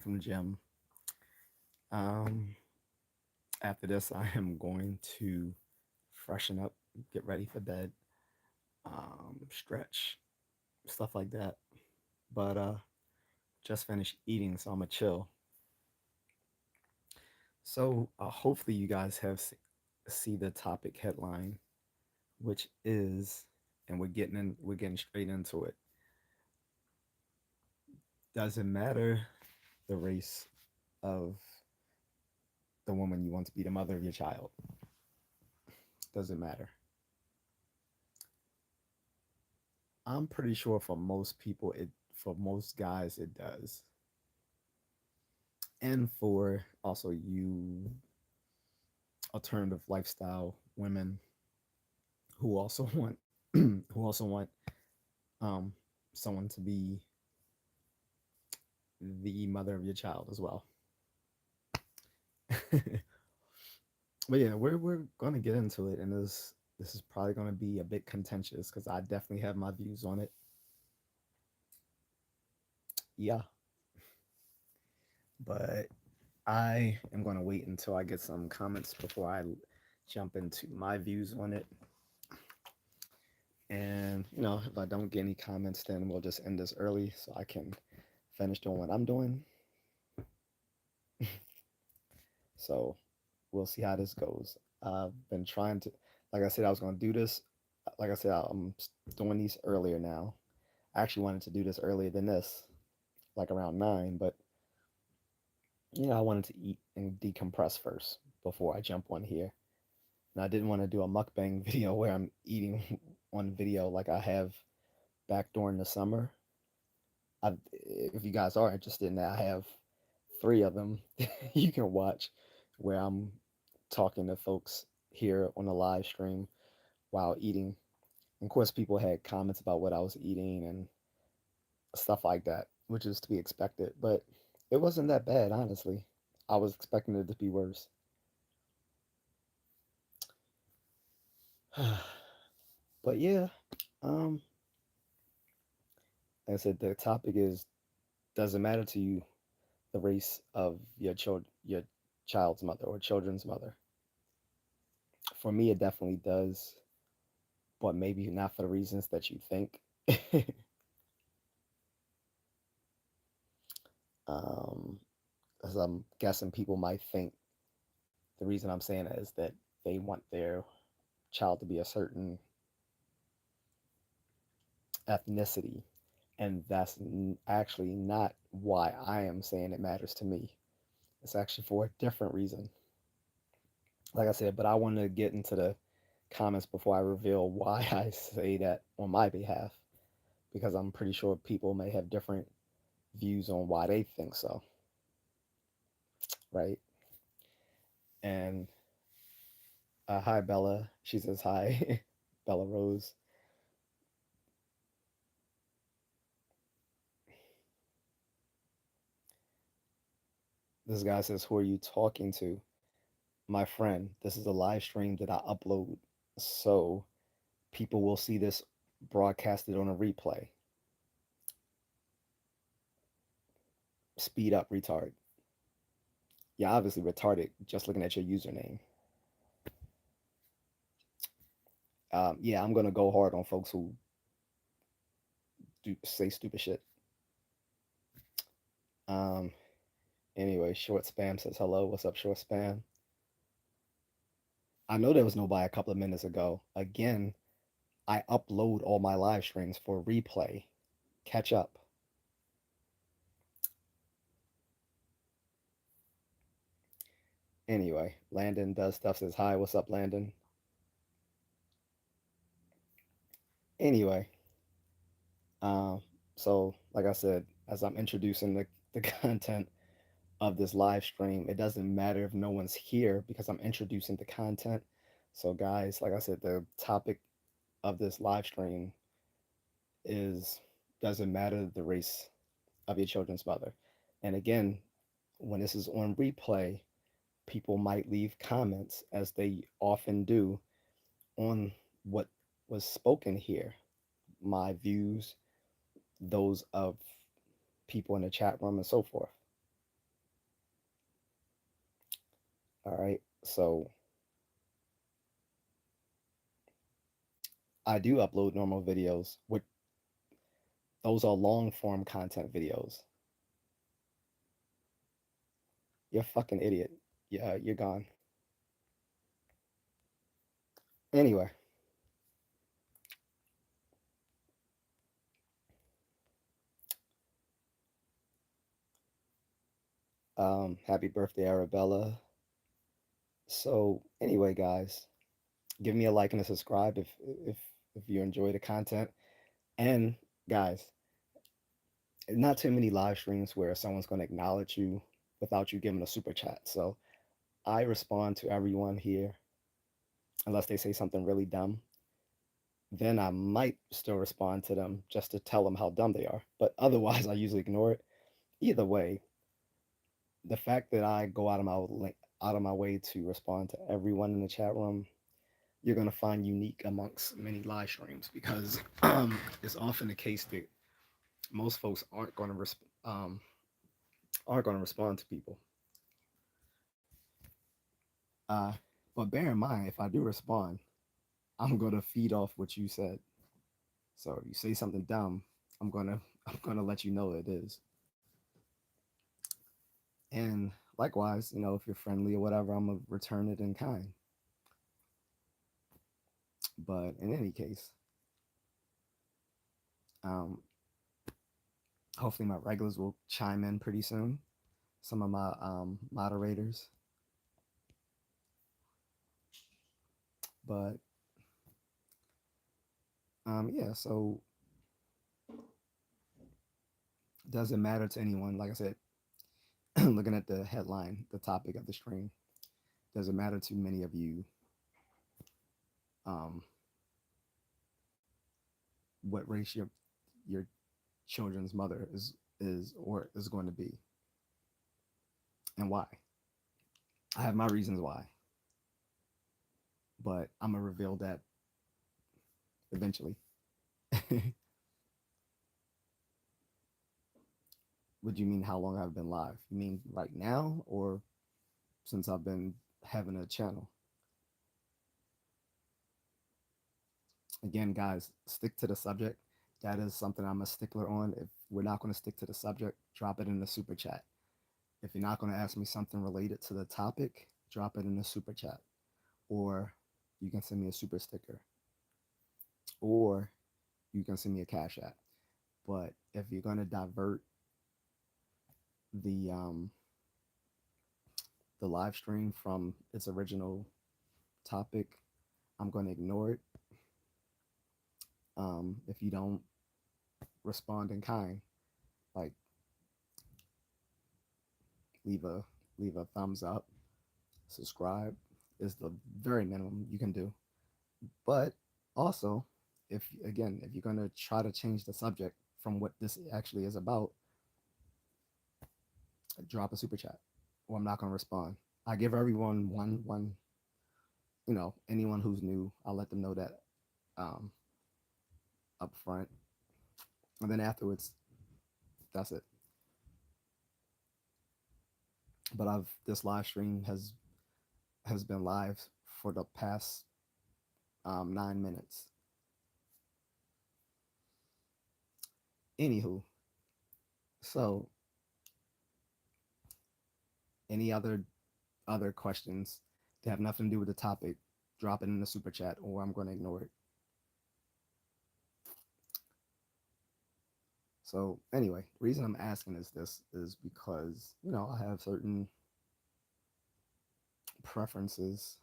from the gym. Um, After this, I am going to freshen up, get ready for bed, stretch, stuff like that. But just finished eating, so I'm a chill. So hopefully you guys have see the topic headline, which is, and we're getting straight into it. Doesn't matter the race of the woman you want to be the mother of your child. Doesn't matter. I'm pretty sure for most people, for most guys it does, and for also you alternative lifestyle women who also want who also want um, someone to be the mother of your child as well. But yeah, we're gonna get into it, and this is probably gonna be a bit contentious because I definitely have my views on it. Yeah, but I am gonna wait until I get some comments before I jump into my views on it. And if I don't get any comments, then we'll just end this early so I can finish doing what I'm doing. So we'll see how this goes. I've been trying to, like I said, I was going to do this. Like I said, I'm doing these earlier now. I actually wanted to do this earlier than this, like around 9, but I wanted to eat and decompress first before I jump on here. And I didn't want to do a mukbang video where I'm eating on video like I have back during the summer. If you guys are interested in that, I have 3 of them you can watch where I'm talking to folks here on the live stream while eating. And of course, people had comments about what I was eating and stuff like that, which is to be expected. But it wasn't that bad, honestly. I was expecting it to be worse. But yeah, um, like I said, the topic is, does it matter to you the race of your child's mother or children's mother? For me, it definitely does, but maybe not for the reasons that you think. um, as I'm guessing people might think the reason I'm saying that is that they want their child to be a certain ethnicity, and that's actually not why I am saying it matters to me. It's actually for a different reason. Like I said, but I want to get into the comments before I reveal why I say that on my behalf, because I'm pretty sure people may have different views on why they think so, right? And hi, Bella. She says hi, Bella Rose. This guy says, who are you talking to? My friend. This is a live stream that I upload. So people will see this broadcasted on a replay. Speed up, retard. Yeah, obviously retarded just looking at your username. Yeah, I'm gonna go hard on folks who say stupid shit. Um, anyway, short spam says hello. What's up, short spam? I know there was nobody a couple of minutes ago. Again, I upload all my live streams for replay. Catch up. Anyway, Landon does stuff. Says hi. What's up, Landon? Anyway, um, so like I said, as I'm introducing the content of this live stream, it doesn't matter if no one's here because I'm introducing the content. So, guys, like I said, the topic of this live stream is, doesn't matter the race of your children's mother. And again, when this is on replay, people might leave comments, as they often do, on what was spoken here, my views, those of people in the chat room, and so forth. All right. So I do upload normal videos. With those are long form content videos. You're a fucking idiot. Yeah, you're gone. Anyway, happy birthday, Arabella. So anyway, guys, give me a like and a subscribe if if you enjoy the content. And guys, not too many live streams where someone's going to acknowledge you without you giving a super chat. So I respond to everyone here unless they say something really dumb. Then I might still respond to them just to tell them how dumb they are. But otherwise, I usually ignore it. Either way, the fact that I go out of my way to respond to everyone in the chat room, you're gonna find unique amongst many live streams because it's often the case that most folks aren't gonna respond to people. Uh, but bear in mind, if I do respond, I'm gonna feed off what you said. So if you say something dumb, I'm gonna let you know it is. And likewise, you know, if you're friendly or whatever, I'm gonna return it in kind. But in any case, um, hopefully my regulars will chime in pretty soon. Some of my moderators, but yeah. So does it matter to anyone? Like I said, looking at the headline, the topic of the stream, does it matter to many of you um, what race your children's mother is or is going to be and why? I have my reasons why, but I'm gonna reveal that eventually. What do you mean how long I've been live? You mean right now or since I've been having a channel? Again, guys, stick to the subject. That is something I'm a stickler on. If we're not going to stick to the subject, drop it in the super chat. If you're not going to ask me something related to the topic, drop it in the super chat. Or you can send me a super sticker. Or you can send me a cash app. But if you're going to divert the um, the live stream from its original topic, I'm going to ignore it. If you don't respond in kind, like leave a leave a thumbs up, subscribe is the very minimum you can do. But also, if you're gonna try to change the subject from what this actually is about, drop a super chat, or I'm not gonna respond. I give everyone one, you know, anyone who's new, I'll let them know that um, up front, and then afterwards, that's it. But I've this live stream has been live for the past 9 minutes. Anywho, so any other questions that have nothing to do with the topic, drop it in the super chat, or I'm going to ignore it. So anyway, the reason I'm asking is this is because you know I have certain preferences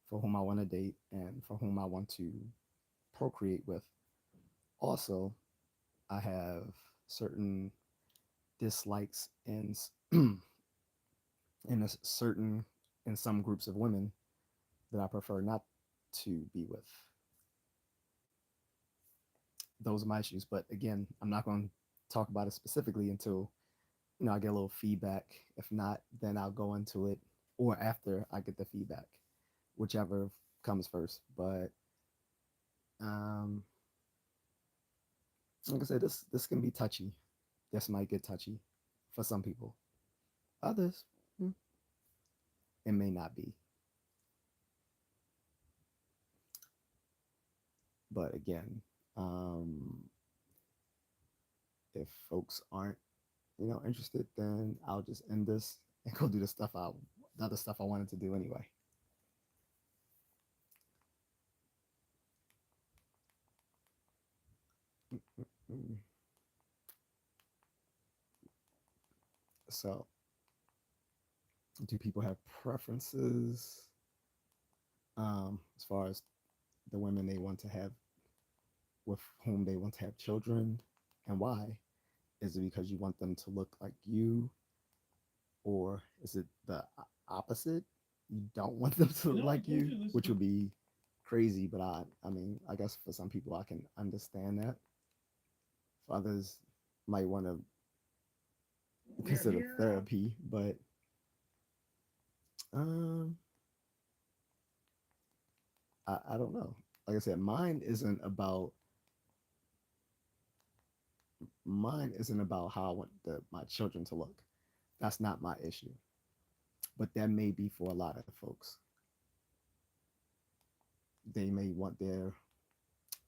for whom I want to date and for whom I want to procreate with. Also, I have certain dislikes in a certain in some groups of women that I prefer not to be with. Those are my issues. But again, I'm not going to talk about it specifically until you know I get a little feedback. If not, then I'll go into it or after I get the feedback, whichever comes first. But um, like I said, this can be touchy. This might get touchy for some people. Others, It may not be. But again, if folks aren't, interested, then I'll just end this and go do the other stuff I wanted to do anyway. So, do people have preferences as far as the women they want to have, with whom they want to have children, and why? Is it because you want them to look like you, or is it the opposite? You don't want them to look like you, which would be crazy. But I mean, I guess for some people I can understand that. For others, might want to consider therapy, but um, I don't know. Like I said, mine isn't about how I want my children to look. That's not my issue. But that may be for a lot of folks. They may want their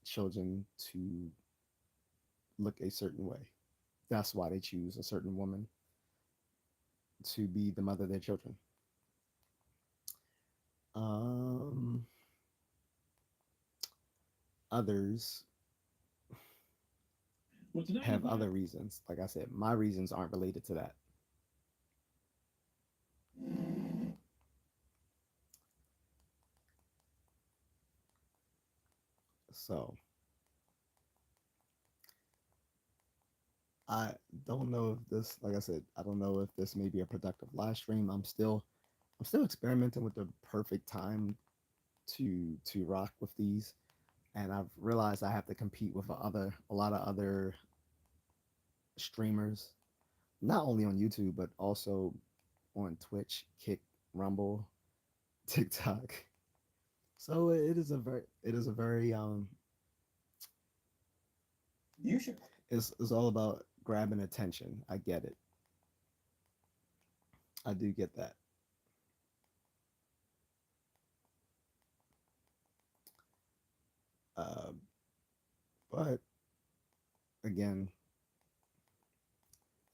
children to look a certain way. That's why they choose a certain woman to be the mother of their children. Um, Others have other reasons. Like I said, my reasons aren't related to that. So I don't know if this, like I said, I don't know if this may be a productive live stream. I'm still experimenting with the perfect time to rock with these, and I've realized I have to compete with a lot of other streamers, not only on YouTube but also on Twitch, Kick, Rumble, TikTok. So it is a very you should it's all about grabbing attention. I get it. I do get that. Uh, but again,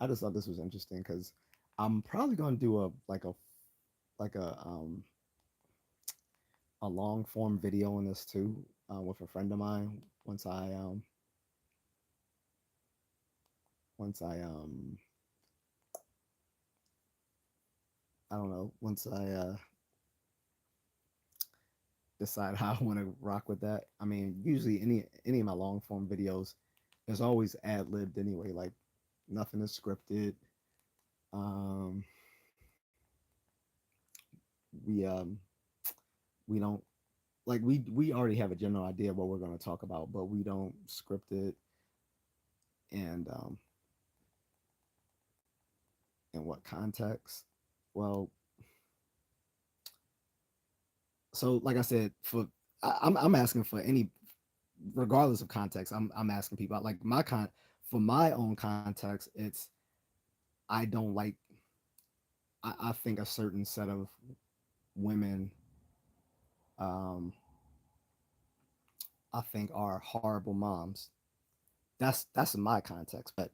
I just thought this was interesting because I'm probably gonna do a long form video on this too, with a friend of mine once I don't know, once I decide how I want to rock with that. I mean, usually any of my long form videos, there's always ad libbed anyway. Like nothing is scripted. Um, we we don't like we already have a general idea of what we're going to talk about, but we don't script it and in what context. Well, so like I said, I'm asking for any, regardless of context. I'm asking people like for my own context. It's I don't like I think a certain set of women um I think are horrible moms. That's in my context, but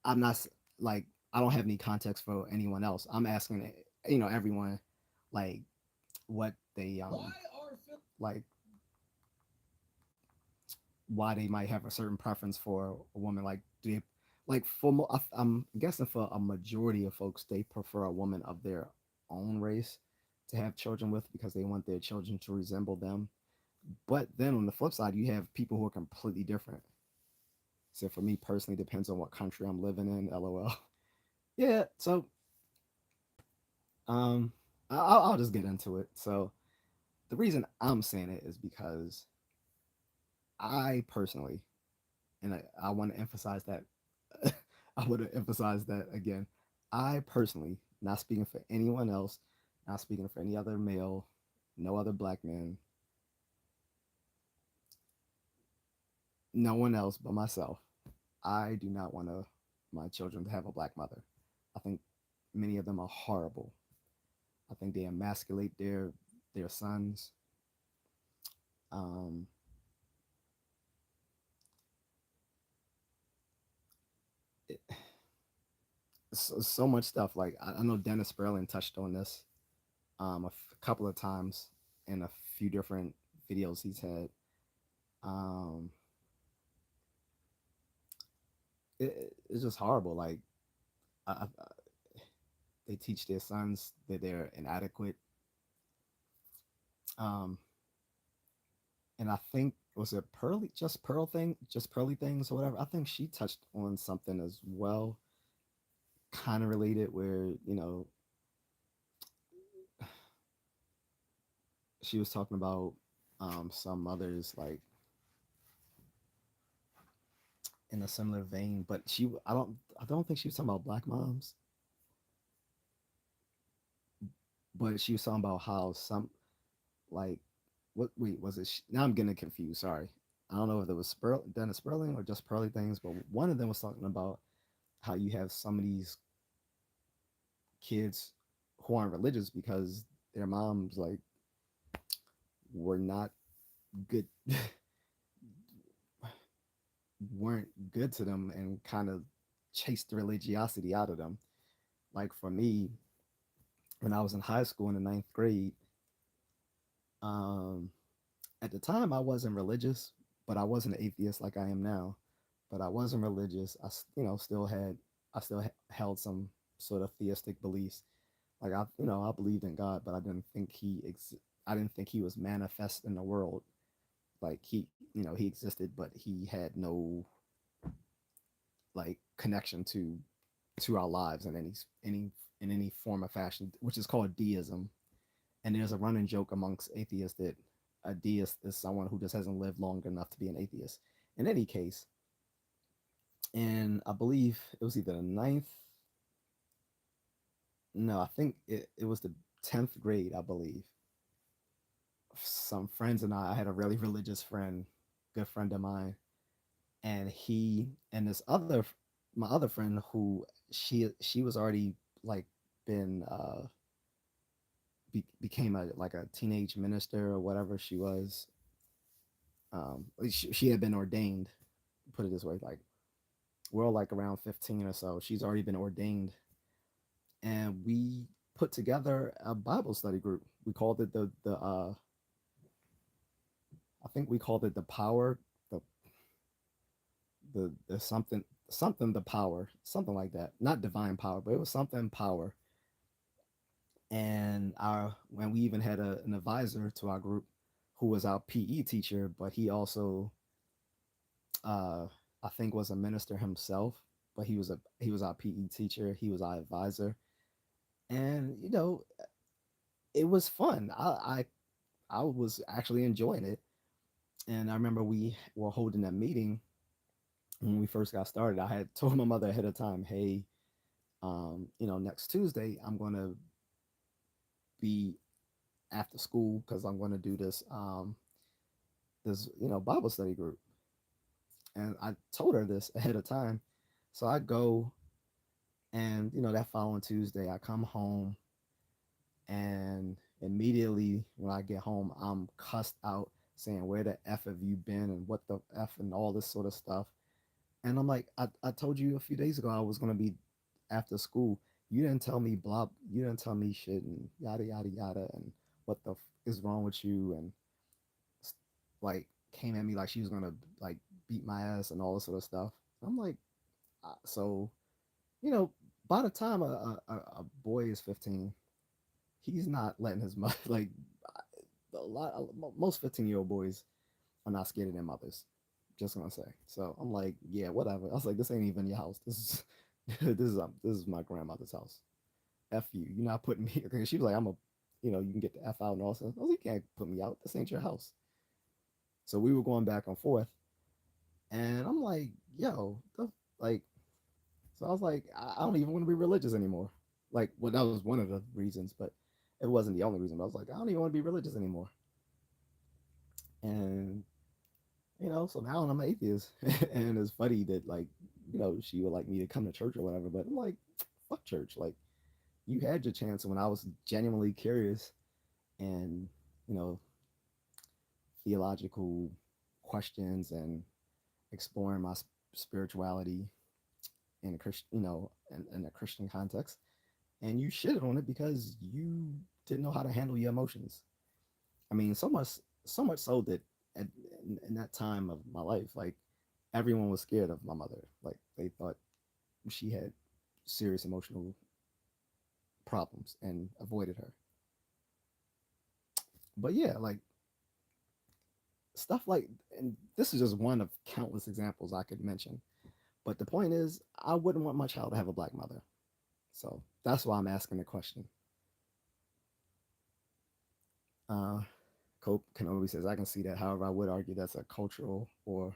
I'm not like I don't have any context for anyone else. I'm asking everyone like what they like why they might have a certain preference for a woman. Like do they like I'm guessing for a majority of folks they prefer a woman of their own race to have children with because they want their children to resemble them. But then on the flip side, you have people who are completely different. So for me personally, depends on what country I'm living in. LOL. Yeah. So um, I'll just get into it. So the reason I'm saying it is because I personally, and I want to emphasize that, I want to emphasize that again. I personally, not speaking for anyone else, not speaking for any other male, no other black man, no one else but myself. I do not want my children to have a black mother. I think many of them are horrible. I think they emasculate their sons. Um, it, so much stuff. Like I know Dennis Sperling touched on this couple of times in a few different videos he's had. Um, it's just horrible. Like they teach their sons that they're inadequate. Um, and I think was it Pearly, just Pearly things or whatever. I think she touched on something as well, kind of related, where she was talking about some others like in a similar vein, but I don't think she was talking about black moms, but she was talking about how some like what wait was it? Now I'm getting confused. Sorry, I don't know if it was Dennis Sperling or just Pearly things, but one of them was talking about how you have some of these kids who aren't religious because their moms like were not good weren't good to them and kind of chased the religiosity out of them. Like for me, when I was in high school in the ninth grade, um, at the time I wasn't religious, but I wasn't an atheist like I am now. But I wasn't religious. I still held some sort of theistic beliefs. Like I believed in God, but I didn't think he was manifest in the world. Like he existed, but he had no like connection to our lives in any form or fashion, which is called deism. And there's a running joke amongst atheists that a deist is someone who just hasn't lived long enough to be an atheist. In any case, and I believe it was either the ninth, no, I think it was the 10th grade, I believe. Some friends and I had a really religious friend, good friend of mine, and he and this other my other friend who she was already like been became a like a teenage minister or whatever she was. She had been ordained, put it this way, like we're all like around 15 or so. She's already been ordained, and we put together a Bible study group. We called it the I think we called it the power, the the something the power, something like that. Not divine power, but it was something power. And our when we even had an advisor to our group who was our PE teacher, but he also uh I think was a minister himself, but he was our PE teacher, he was our advisor. And it was fun. I was actually enjoying it. And I remember we were holding a meeting when we first got started. I had told my mother ahead of time, hey, next Tuesday I'm gonna be after school because I'm gonna do this Bible study group. And I told her this ahead of time. So I go, and that following Tuesday I come home, and immediately when I get home I'm cussed out saying where the F have you been and what the F and all this sort of stuff. And I'm like, I told you a few days ago I was gonna be after school. You didn't tell me blah. You didn't tell me shit and yada yada yada and what the is wrong with you and like came at me like she was gonna like beat my ass and all this sort of stuff. I'm like, so you know, by the time a boy is 15, he's not letting his mother like a lot. Most 15-year-old boys are not scared of their mothers. Just gonna say. So I'm like, yeah, whatever. I was like, this ain't even your house. This is this is my grandmother's house. F you. You're not putting me. Okay, she was like, you can get the F out and all that. I was like, you can't put me out. This ain't your house. So we were going back and forth, and I'm like, yo, like, so I was like, I don't even want to be religious anymore. Like, well, that was one of the reasons, but it wasn't the only reason. But I was like, I don't even want to be religious anymore. And so now I'm an atheist, and it's funny that like, she would like me to come to church or whatever. But I'm like, fuck church. Like, You had your chance when I was genuinely curious and, you know, theological questions and exploring my spirituality in a Christian, in a Christian context, and you shitted on it because you didn't know how to handle your emotions. I mean, so much so that at, in that time of my life, like everyone was scared of my mother. Like they thought she had serious emotional problems and avoided her. But yeah, like stuff like, and this is just one of countless examples I could mention. But the point is, I wouldn't want my child to have a black mother. So that's why I'm asking the question. Uh, Cope Kenobi says, I can see that. However, I would argue that's a cultural or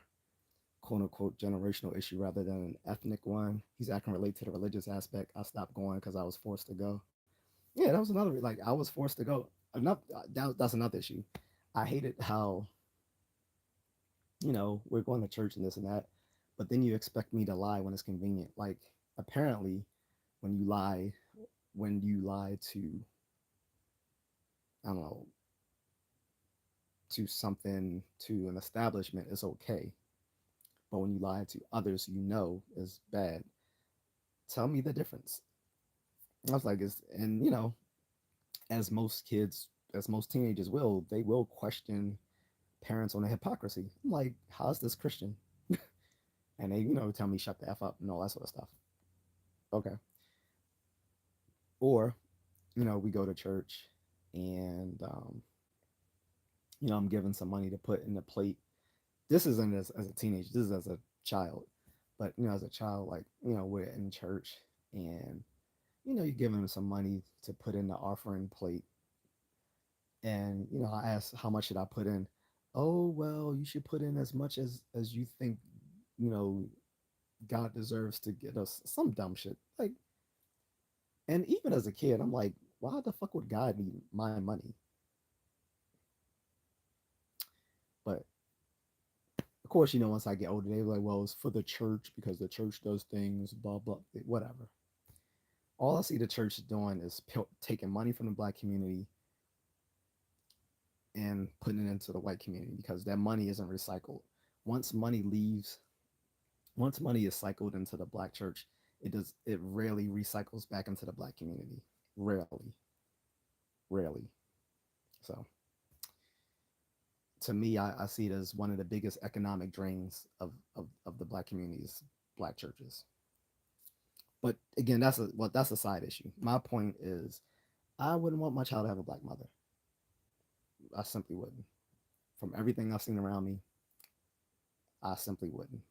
quote unquote generational issue rather than an ethnic one. He's I can relate to the religious aspect. I stopped going because I was forced to go. Yeah, that was another like I was forced to go. Enough that's another issue. I hated how we're going to church and this and that, but then you expect me to lie when it's convenient. Like apparently, when you lie, when you lie to I don't know to something to an establishment, it's okay. But when you lie to others, is bad. Tell me the difference. I was like, it's, and as most kids, as most teenagers will, they will question parents on the hypocrisy. I'm like, how's this Christian? And they, tell me shut the F up and all that sort of stuff. Okay. Or, we go to church and, I'm given some money to put in the plate. This isn't as a teenager, this is as a child. But, as a child, like, we're in church and, you're giving them some money to put in the offering plate. And, I asked, how much should I put in? Oh, well, you should put in as much as you think, you know, God deserves to get us some dumb shit. Like, and even as a kid, I'm like, why the fuck would God need my money? But of course, once I get older, they're like, well, it's for the church because the church does things, blah, blah, whatever. All I see the church doing is taking money from the black community and putting it into the white community because that money isn't recycled. Once money leaves, once money is cycled into the black church, it rarely recycles back into the black community. Rarely. Rarely. So to me, I see it as one of the biggest economic drains of the black communities, black churches. But again, that's a side issue. My point is I wouldn't want my child to have a black mother. I simply wouldn't. From everything I've seen around me, I simply wouldn't.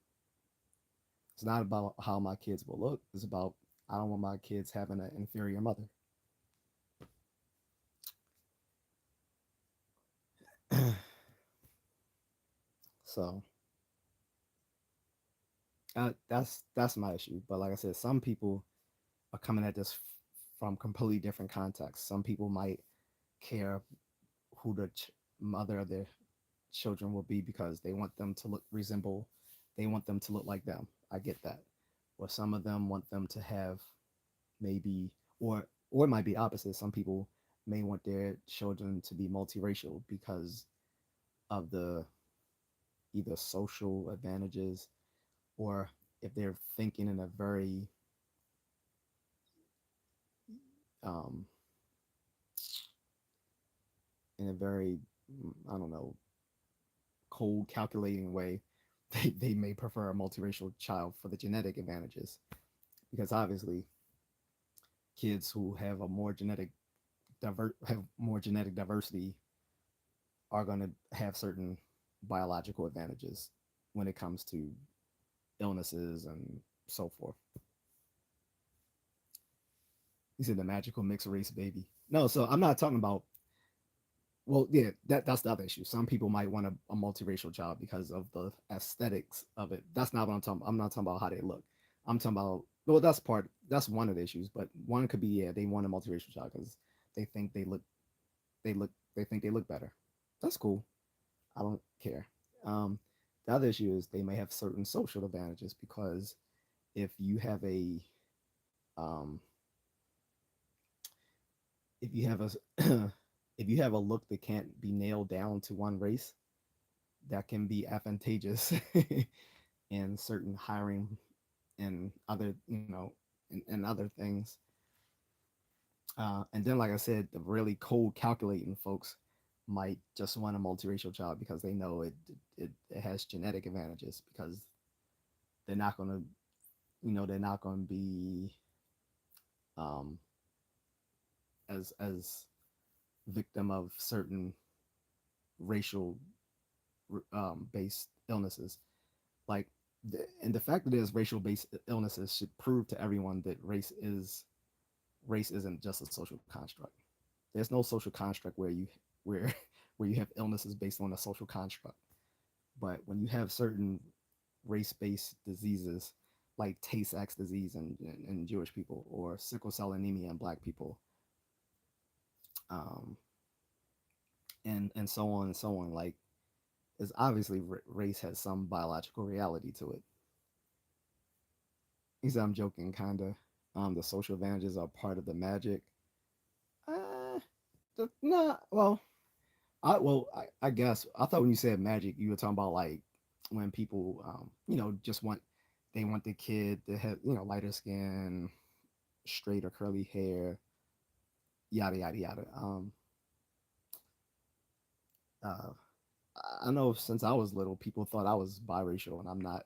It's not about how my kids will look. It's about I don't want my kids having an inferior mother. So that's my issue. But like I said, some people are coming at this from completely different contexts. Some people might care who the mother of their children will be because they want them to they want them to look like them. I get that. Or some of them want them to have maybe, or it might be opposite. Some people may want their children to be multiracial because of the either social advantages or if they're thinking um, in a very I don't know cold calculating way, they may prefer a multiracial child for the genetic advantages because obviously kids who have a more have more genetic diversity are going to have certain biological advantages when it comes to illnesses and so forth. He said the magical mixed race baby. No, so I'm not talking about. Well, yeah, that's the other issue. Some people might want a multiracial child because of the aesthetics of it. That's not what I'm talking about. I'm not talking about how they look. I'm talking about well, that's one of the issues, but one could be yeah, they want a multiracial child because they think they think they look better. That's cool. I don't care. Um, the other issue is they may have certain social advantages because if you have um, if you have a if you have a look that can't be nailed down to one race, that can be advantageous in certain hiring and other, and other things. And then, like I said, the really cold calculating folks might just want a multiracial child because they know it has genetic advantages because they're not going to, they're not going to be um, as victim of certain racial based illnesses. Like, and the fact that there's racial based illnesses should prove to everyone that race isn't just a social construct. There's no social construct where where you have illnesses based on a social construct. But when you have certain race based diseases like Tay-Sachs disease in Jewish people, or sickle cell anemia in Black people, um, and so on and so on, like, is obviously race has some biological reality to it. He said, I'm joking, kind of. The social advantages are part of the magic. Uh, nah, well, I guess I thought when you said magic, you were talking about like when people, just they want the kid to have, lighter skin, straight or curly hair, yada yada yada. Uh, I know since I was little, people thought I was biracial, and I'm not.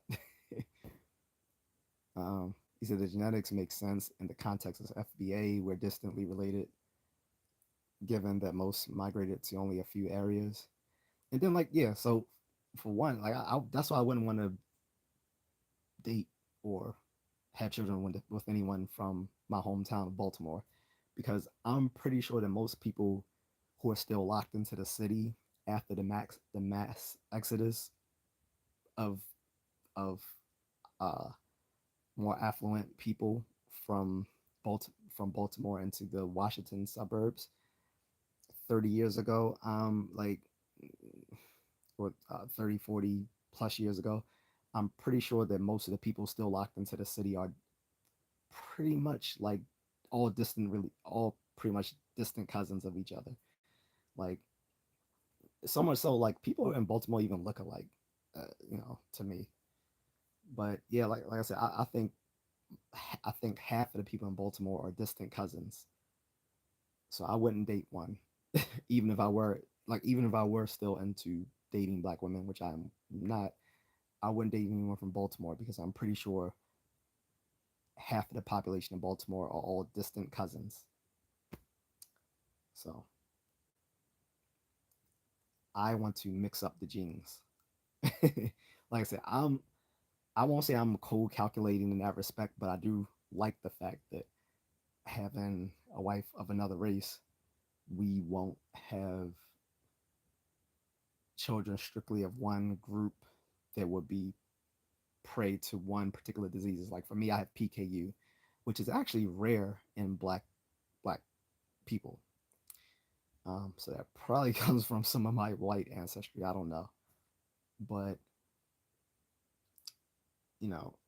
He said the genetics make sense in the context of FBA. We're distantly related, given that most migrated to only a few areas. And then, like, yeah, so for one, like, that's why I wouldn't want to date or have children with anyone from my hometown of Baltimore, because I'm pretty sure that most people who are still locked into the city after the mass exodus of of uh, more affluent people from from Baltimore into the Washington suburbs 30 years ago, like, or 30, 40 plus years ago, I'm pretty sure that most of the people still locked into the city are pretty much like all pretty much distant cousins of each other. Like, so much so, like, people in Baltimore even look alike, to me. But yeah, like I said, I think half of the people in Baltimore are distant cousins. So I wouldn't date one, even if I were still into dating Black women, which I'm not. I wouldn't date anyone from Baltimore because I'm pretty sure half of the population in Baltimore are all distant cousins. So I want to mix up the genes. Like I said, I won't say I'm cold calculating in that respect, but I do like the fact that having a wife of another race, we won't have children strictly of one group that would be prey to one particular disease. Like for me, I have PKU, which is actually rare in black people. So that probably comes from some of my white ancestry. I don't know, but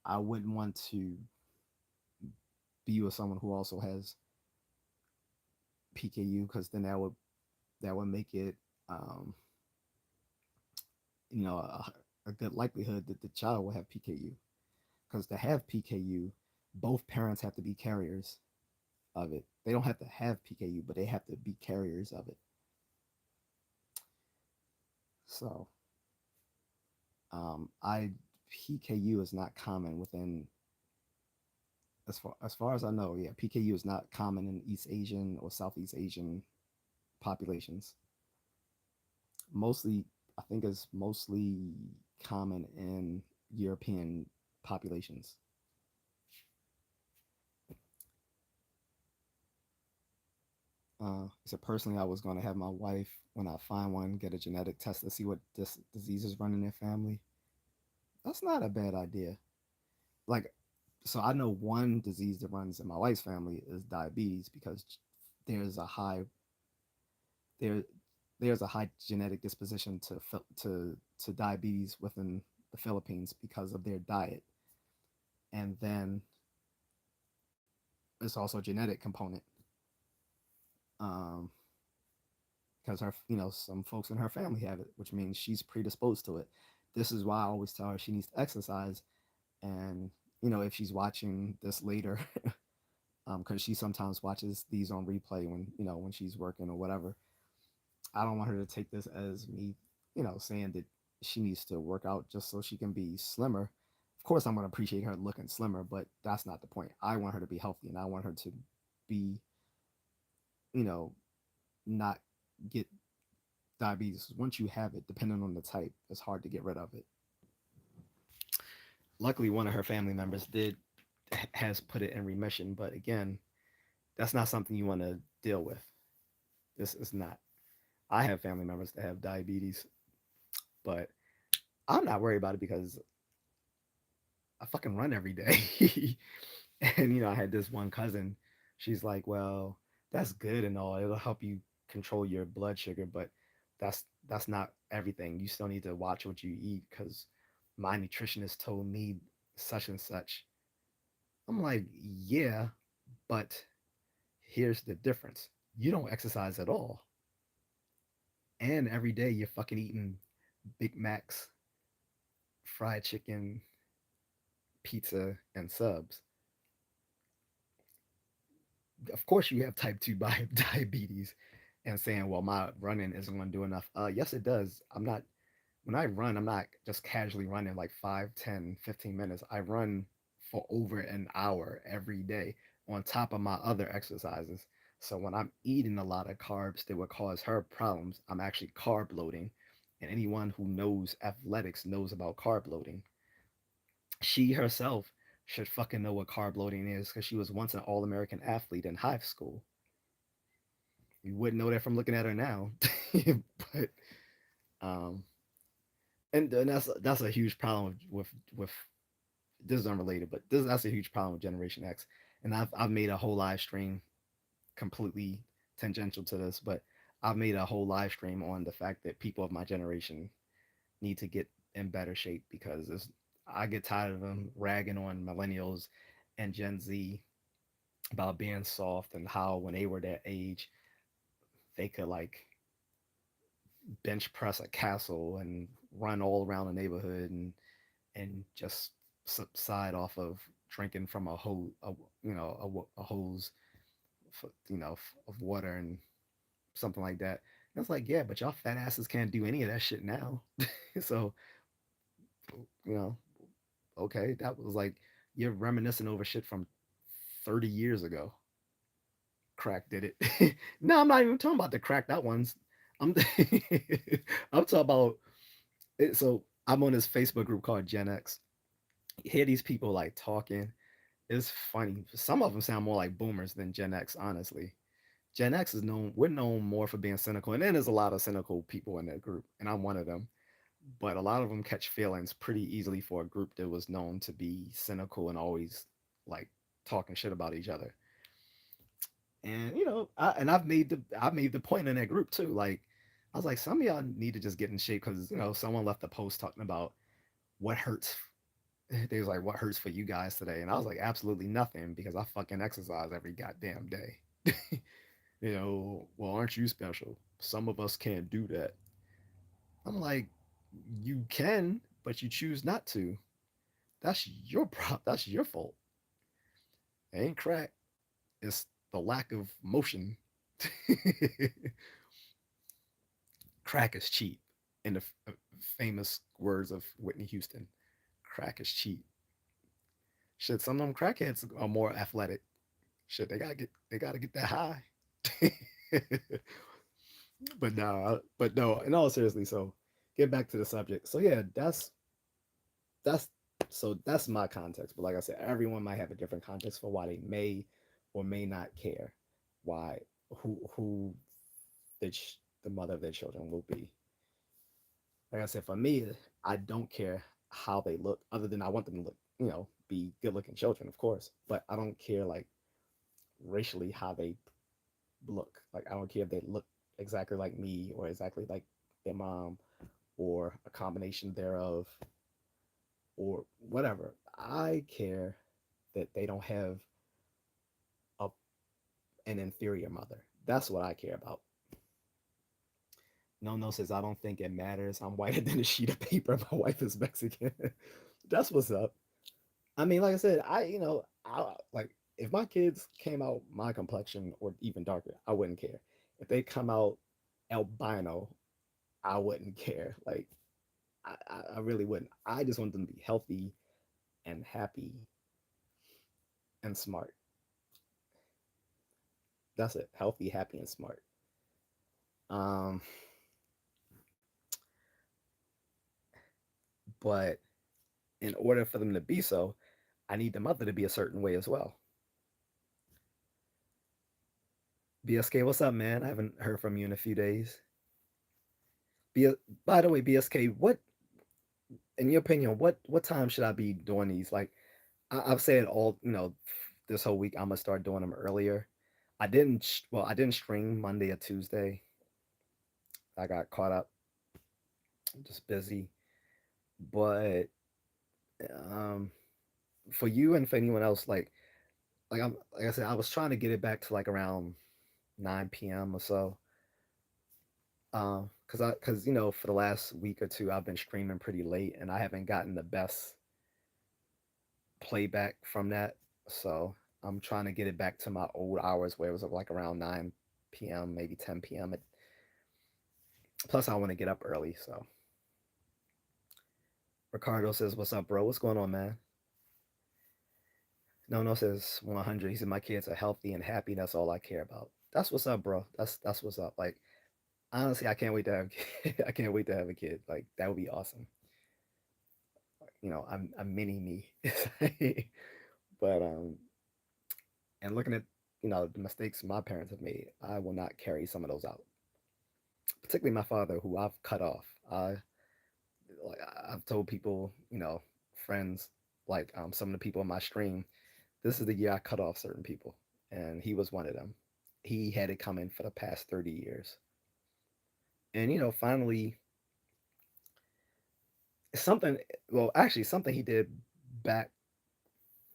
I wouldn't want to be with someone who also has PKU, because then that would make it, um, a good likelihood that the child will have PKU. Because to have PKU, both parents have to be carriers of it. They don't have to have PKU, but they have to be carriers of it. So, I PKU is not common within, as far as I know. Yeah, PKU is not common in East Asian or Southeast Asian populations. Mostly, I think it's mostly common in European populations. So personally, I was going to have my wife, when I find one, get a genetic test to see what diseases run in their family. That's not a bad idea. Like, so I know one disease that runs in my wife's family is diabetes, because there's a high there there's a high genetic disposition to diabetes within the Philippines because of their diet. And then it's also a genetic component. um, because her, some folks in her family have it, which means she's predisposed to it. This is why I always tell her she needs to exercise. And if she's watching this later, because she sometimes watches these on replay when she's working or whatever. I don't want her to take this as me, saying that she needs to work out just so she can be slimmer. Of course, I'm going to appreciate her looking slimmer, but that's not the point. I want her to be healthy, and I want her to be, you know, not get diabetes. Once you have it, depending on the type, it's hard to get rid of it. Luckily, one of her family members did has put it in remission, but again, that's not something you want to deal with. This is not. I have family members that have diabetes, but I'm not worried about it because I fucking run every day. And I had this one cousin. She's like, "Well, that's good and all. It'll help you control your blood sugar, but that's not everything. You still need to watch what you eat because my nutritionist told me such and such." I'm like, "Yeah, but here's the difference. You don't exercise at all, and every day you're fucking eating Big Macs, fried chicken, pizza, and subs. Of course you have type 2 diabetes and saying, well, my running isn't going to do enough. Yes, it does. When I run, I'm not just casually running like 5, 10, 15 minutes. I run for over an hour every day on top of my other exercises. So when I'm eating a lot of carbs that would cause her problems, I'm actually carb loading. And anyone who knows athletics knows about carb loading. She herself should fucking know what carb loading is because she was once an All American athlete in high school. You wouldn't know that from looking at her now, but um, and that's a huge problem with this is unrelated, but that's a huge problem with Generation X. And I've made a whole live stream completely tangential to this, but I've made a whole live stream on the fact that people of my generation need to get in better shape because I get tired of them ragging on millennials and Gen Z about being soft and how when they were that age they could like bench press a castle and run all around the neighborhood and just subside off of drinking from a hose, a hose, of water and something like that. And it's like, yeah, but y'all fat asses can't do any of that shit now. So, you know, okay, that was like you're reminiscing over shit from 30 years ago. Crack did it. No, I'm not even talking about the cracked out ones. I'm I'm talking about it. So I'm on this Facebook group called Gen X. You hear these people like talking. It's funny. Some of them sound more like boomers than Gen X, honestly. Gen X is known, we're known more for being cynical. And then there's a lot of cynical people in that group, and I'm one of them. But a lot of them catch feelings pretty easily for a group that was known to be cynical and always like talking shit about each other. And I've made the point in that group too. Like I was like, some of y'all need to just get in shape because someone left a post talking about what hurts. They was like, what hurts for you guys today? And I was like, absolutely nothing because I fucking exercise every goddamn day. Well, aren't you special? Some of us can't do that. I'm like, you can, but you choose not to. That's your That's your fault. It ain't crack. It's the lack of motion. Crack is cheap. In the famous words of Whitney Houston, crack is cheap. Shit, some of them crackheads are more athletic. Shit, they gotta get that high. But no, in all seriously, so get back to the subject. So yeah, that's that's my context. But like I said, everyone might have a different context for why they may or may not care why who the mother of their children will be. Like I said, for me, I don't care how they look, other than I want them to look, be good looking children, of course. But I don't care like racially how they look. Like I don't care if they look exactly like me or exactly like their mom or a combination thereof or whatever. I care that they don't have a, an inferior mother. That's what I care about. No, no says I don't think it matters. I'm whiter than a sheet of paper. My wife is Mexican. That's what's up. I mean, like I said, I like if my kids came out my complexion or even darker, I wouldn't care. If they come out albino, I wouldn't care. Like I really wouldn't. I just want them to be healthy and happy and smart. That's it. Healthy, happy, and smart. Um, but in order for them to be so, I need the mother to be a certain way as well. BSK, what's up, man? I haven't heard from you in a few days. B- by the way, BSK, what, in your opinion, what time should I be doing these? Like, I've said all, this whole week I'm gonna start doing them earlier. I didn't stream Monday or Tuesday. I got caught up, just busy. But um, for you and for anyone else, like I said, I was trying to get it back to like around 9 p.m. or so. Cause for the last week or two I've been streaming pretty late and I haven't gotten the best playback from that. So I'm trying to get it back to my old hours where it was like around 9 p.m., maybe 10 p.m. Plus I want to get up early. So Ricardo says, "What's up, bro? What's going on, man?" No, no says 100. He said, "My kids are healthy and happy. That's all I care about." That's what's up, bro. That's what's up. Like honestly, I can't wait to have I can't wait to have a kid. Like that would be awesome. I'm mini me. But and looking at the mistakes my parents have made, I will not carry some of those out. Particularly my father, who I've cut off. Like I've told people, friends, like some of the people in my stream, this is the year I cut off certain people, and he was one of them. He had it coming for the past 30 years, and finally something. Well, actually, something he did back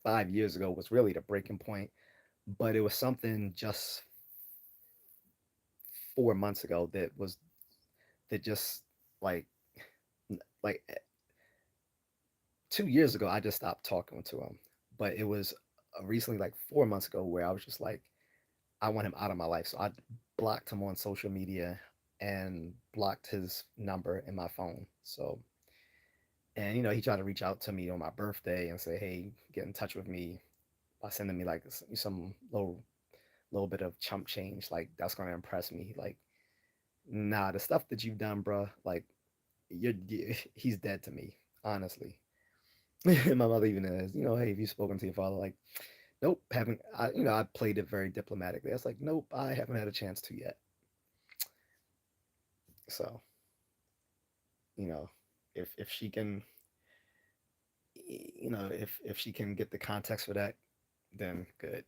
5 years ago was really the breaking point, but it was something just 4 months ago that just like like 2 years ago I just stopped talking to him, but it was recently like 4 months ago where I was just like I want him out of my life, so I blocked him on social media and blocked his number in my phone. So and he tried to reach out to me on my birthday and say, hey, get in touch with me by sending me like some little bit of chump change, like that's gonna impress me. Like, nah, the stuff that you've done, bro, like he's dead to me, honestly. My mother even is, hey, have you spoken to your father? Like, nope, haven't. I played it very diplomatically. I was like, nope, I haven't had a chance to yet. So, you know, if she can, if she can get the context for that, then good.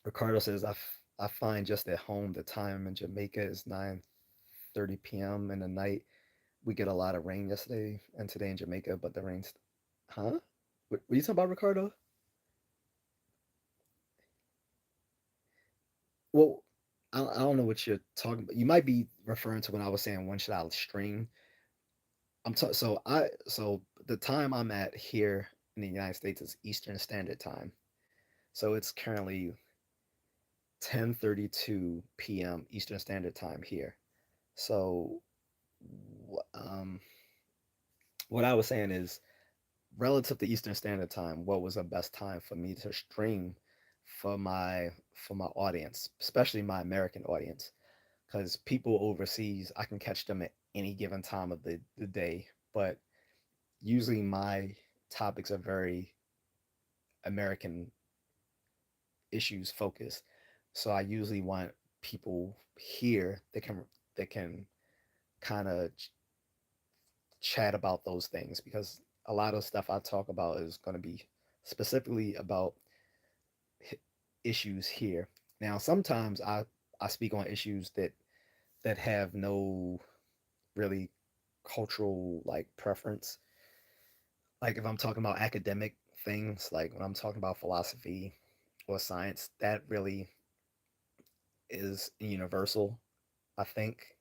Ricardo says, I find just at home the time in Jamaica is 9:30 p.m. in the night. We get a lot of rain yesterday and today in Jamaica, but the rain's, huh? What are you talking about, Ricardo? Well, I don't know what you're talking about. You might be referring to when I was saying when should I stream. So the time I'm at here in the United States is Eastern Standard Time. So it's currently 10:32 p.m. Eastern Standard Time here. So um, what I was saying is relative to Eastern Standard Time, what was the best time for me to stream for my audience, especially my American audience, because people overseas, I can catch them at any given time of the day, but usually my topics are very American issues focused. So I usually want people here that can kind of chat about those things because a lot of stuff I talk about is going to be specifically about issues here. Now, sometimes I speak on issues that have no really cultural like preference. Like if I'm talking about academic things, like when I'm talking about philosophy or science, that really is universal, I think,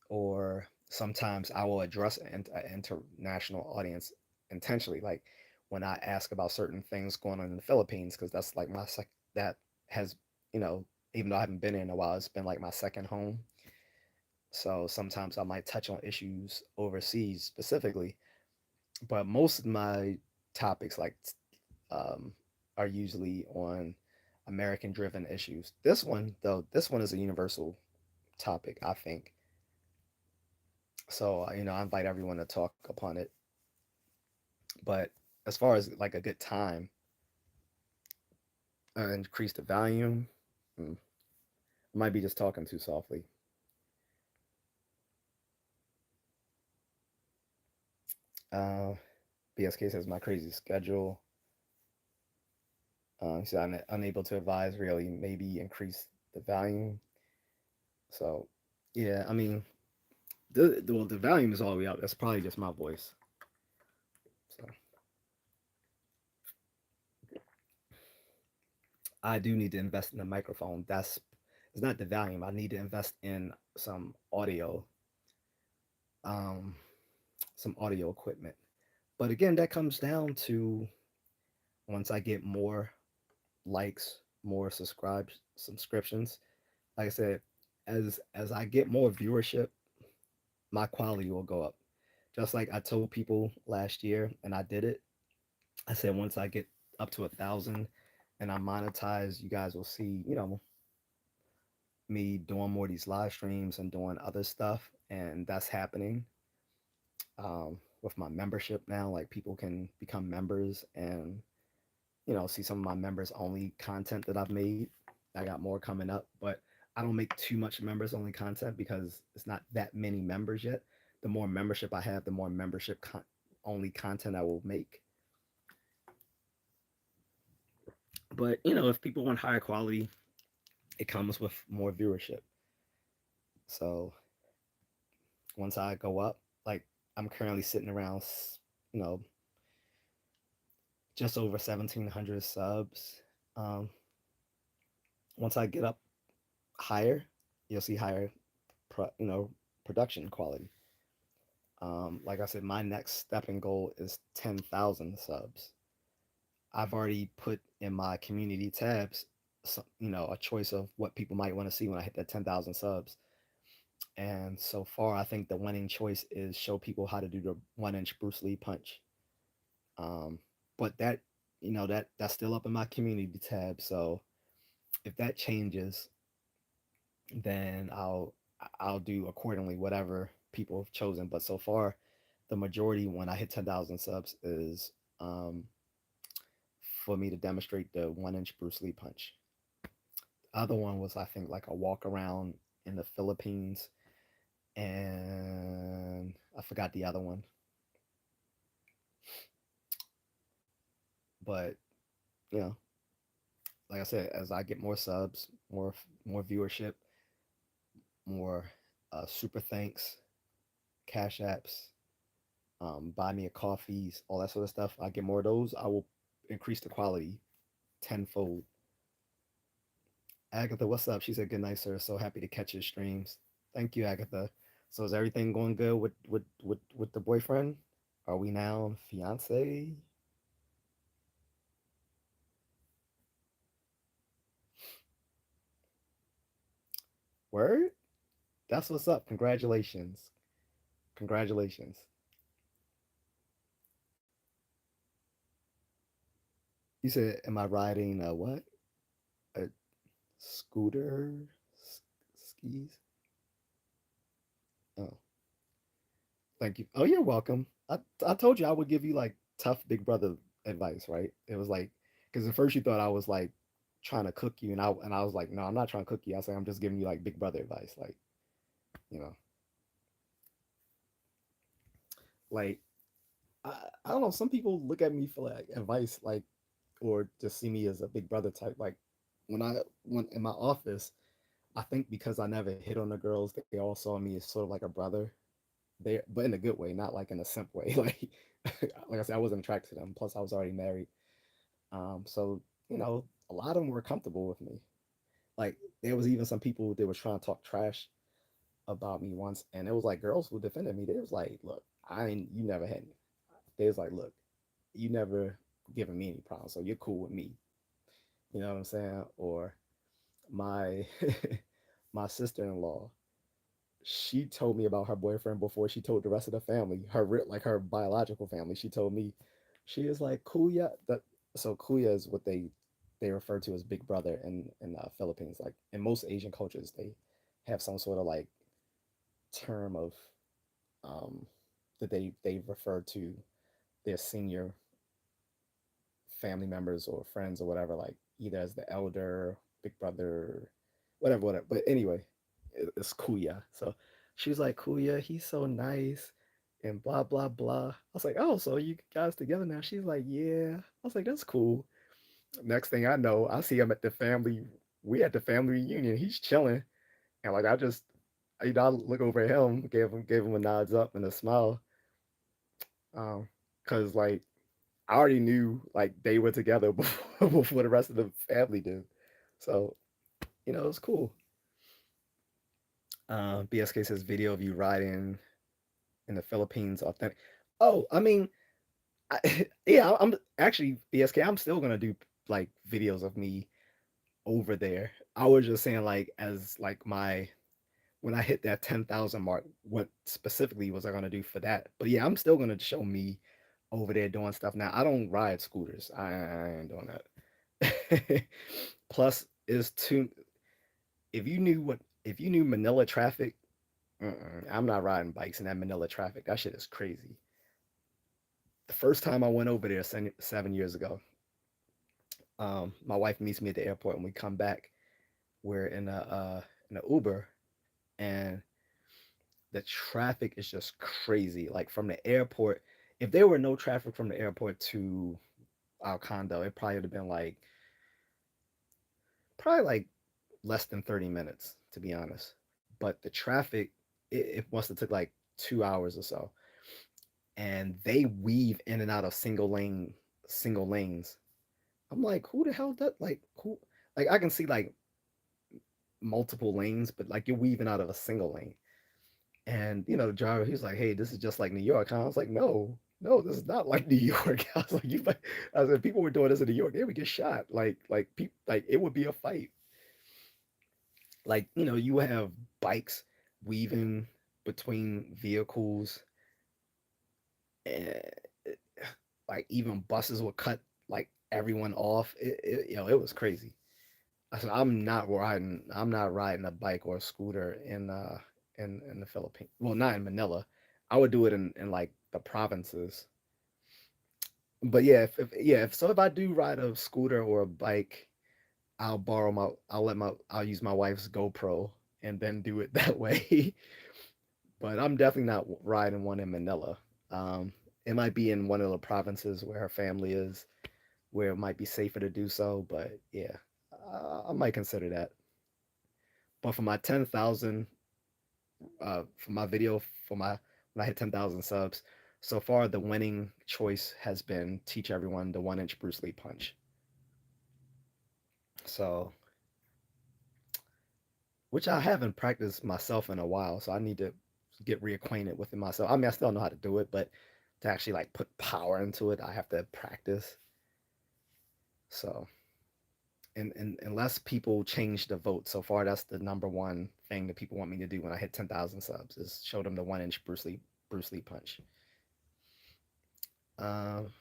or sometimes I will address an international audience intentionally, like when I ask about certain things going on in the Philippines, because that's like that has, you know, even though I haven't been in a while, it's been like my second home. So sometimes I might touch on issues overseas specifically, but most of my topics um, are usually on American driven issues. This one though, this one is a universal topic, I think. So I invite everyone to talk upon it. But as far as like a good time, increase the volume. Hmm, I might be just talking too softly. Uh, BSK says my crazy schedule. He said I'm unable to advise really. Maybe increase the volume. So yeah, I mean the volume is all the way out. That's probably just my voice. So I do need to invest in a microphone. That's it's not the volume. I need to invest in um, some audio equipment. But again, that comes down to once I get more likes, more subscriptions. Like I said, as I get more viewership, my quality will go up. Just like I told people last year, and I did it. I said once I get up to 1,000 and I monetize, you guys will see, me doing more of these live streams and doing other stuff, and that's happening. With my membership now, like people can become members and see some of my members only content that I've made. I got more coming up, but I don't make too much members only content because it's not that many members yet. The more membership I have, the more only content I will make. But if people want higher quality, it comes with more viewership. So once I go up, like I'm currently sitting around, you know, just over 1,700 subs. Um, Once I get up higher, you'll see higher, production quality. Like I said, my next stepping goal is 10,000 subs. I've already put in my community tabs, a choice of what people might want to see when I hit that 10,000 subs. And so far, I think the winning choice is show people how to do the 1 inch Bruce Lee punch. Um, but that's still up in my community tab. So if that changes, then I'll do accordingly whatever people have chosen. But so far, the majority when I hit 10,000 subs is for me to demonstrate the 1 inch Bruce Lee punch. The other one was I think like a walk around in the Philippines, and I forgot the other one. But you know, like I said, as I get more subs, more viewership, more super thanks, cash apps, buy me a coffees, all that sort of stuff. I get more of those, I will increase the quality tenfold. Agatha, what's up? She said, "Good night, sir. So happy to catch your streams." Thank you, Agatha. So is everything going good with the boyfriend? Are we now fiance? Word? That's what's up. Congratulations. Congratulations. You said, "Am I riding a what? A scooter? Skis?" Oh, thank you. Oh, you're welcome. I told you I would give you like tough big brother advice, right? It was like because at first you thought I was like trying to cook you, and I was like, no, I'm not trying to cook you. I was like, I'm just giving you like big brother advice, you know, like I don't know. Some people look at me for like advice, like or just see me as a big brother type. Like when in my office, I think because I never hit on the girls, they all saw me as sort of like a brother. But in a good way, not like in a simp way. Like I said, I wasn't attracted to them. Plus, I was already married. So a lot of them were comfortable with me. like there was even some people that were trying to talk trash about me once, and it was like girls who defended me. They was like, "Look, I ain't you never had." They was like, "Look, you never given me any problems, so you're cool with me." You know what I'm saying? Or my my sister-in-law, she told me about her boyfriend before she told the rest of the family, like her biological family. She told me, she is like kuya. That so kuya is what they refer to as big brother in Philippines. Like in most Asian cultures, they have some sort of like term of um that they refer to their senior family members or friends or whatever, like either as the elder, big brother, whatever, whatever. But anyway, it's Kuya. So she's like, Kuya, he's so nice and blah, blah, blah. I was like, oh, so you guys together now? She's like, yeah. I was like, that's cool. Next thing I know, I see him at the family. We at the family reunion. He's chilling. And like, I look over at him, gave him a nods up and a smile. Cause like I already knew like they were together before the rest of the family did. So, it was cool. BSK says video of you riding in the Philippines authentic. Oh, I mean, yeah, I'm actually BSK. I'm still gonna do like videos of me over there. I was just saying like as like my when I hit that 10,000 mark, what specifically was I gonna do for that? But yeah, I'm still gonna show me over there doing stuff. Now I don't ride scooters. I ain't doing that. Plus, is too. If you knew Manila traffic, I'm not riding bikes in that Manila traffic. That shit is crazy. The first time I went over there 7 years ago, my wife meets me at the airport, and we come back. We're in a Uber, and the traffic is just crazy. Like from the airport, if there were no traffic from the airport to our condo, it probably would have been like probably like less than 30 minutes, to be honest. But the traffic, it must have took like 2 hours or so. And they weave in and out of single lanes. I'm like, who the hell that like who like I can see like multiple lanes, but like you're weaving out of a single lane. And the driver, he's like, hey, this is just like New York. And I was like, no, no, this is not like New York. I was like, I said, people were doing this in New York, they would get shot. Like people, like it would be a fight. Like, you have bikes weaving between vehicles, and like even buses would cut like everyone off. It was crazy. I said, I'm not riding a bike or a scooter in the Philippines. Well, not in Manila. I would do it in like the provinces. But yeah, if I do ride a scooter or a bike, I'll use my wife's GoPro and then do it that way. But I'm definitely not riding one in Manila. It might be in one of the provinces where her family is, where it might be safer to do so. But yeah, I might consider that. But for my 10,000, for my video, for my when I hit 10,000 subs, so far the winning choice has been teach everyone the 1 inch Bruce Lee punch. So, which I haven't practiced myself in a while, so I need to get reacquainted with it myself. I mean, I still know how to do it, but to actually like put power into it, I have to practice. So, and unless people change the vote, so far that's the number one thing that people want me to do when I hit 10,000 subs is show them the 1 inch Bruce Lee punch. Um,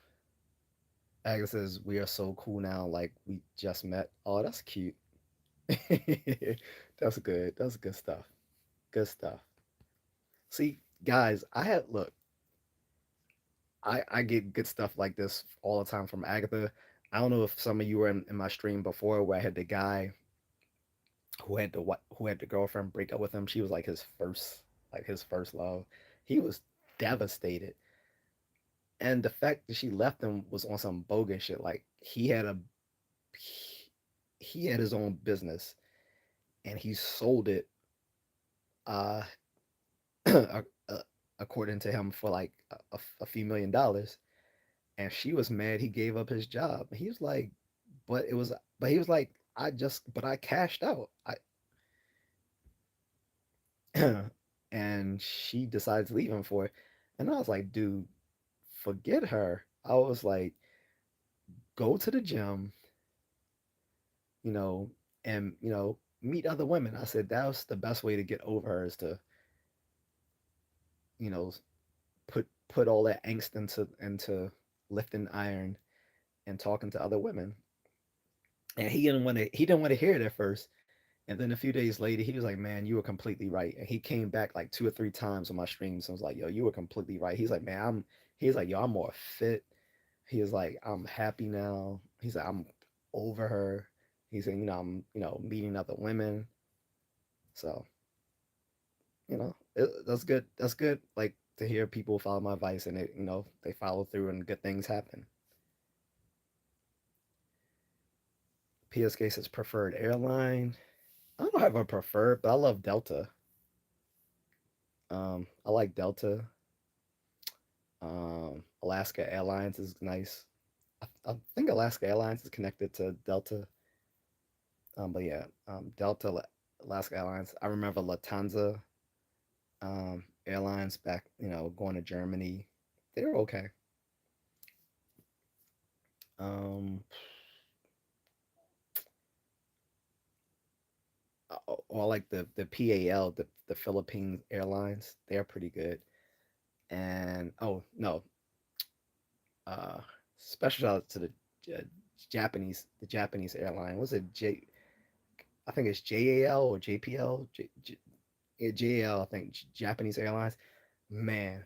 Agatha says we are so cool now, like we just met. Oh, that's cute. That's good. That's good stuff. Good stuff. See, guys, I get good stuff like this all the time from Agatha. I don't know if some of you were in my stream before where I had the guy who had the girlfriend break up with him. She was like his first love. He was devastated, and the fact that she left him was on some bogus shit. Like he had his own business and he sold it, uh, according to him, for like a few $1 million. And she was mad he gave up his job. He was like, but he was like, but I cashed out. And she decides to leave him for it. And I was like, dude, forget her. I was like, go to the gym, you know, and meet other women. I said that was the best way to get over her is to, you know, put all that angst into lifting iron and talking to other women. And he didn't want to hear it at first. And then a few days later, he was like, "Man, you were completely right." And he came back like 2 or 3 times on my streams and was like, "Yo, you were completely right." He's like, "Man, I'm." He's like, "Yo, I'm more fit." He was like, "I'm happy now." He's like, "I'm over her." He's saying, "I'm meeting other women." So that's good. That's good. Like to hear people follow my advice and they follow through and good things happen. PSK says preferred airline. I don't have a preferred, but I love Delta. I like Delta. Alaska Airlines is nice. I think Alaska Airlines is connected to Delta. But yeah, Delta, Alaska Airlines. I remember Lufthansa Airlines back, going to Germany. They were okay. Um, or like the PAL, the Philippine Airlines. They're pretty good. And oh no, uh, special shout out to uh, the Japanese airline. Was it J? I think it's JAL or JPL. Yeah, JAL. I think Japanese Airlines. Man,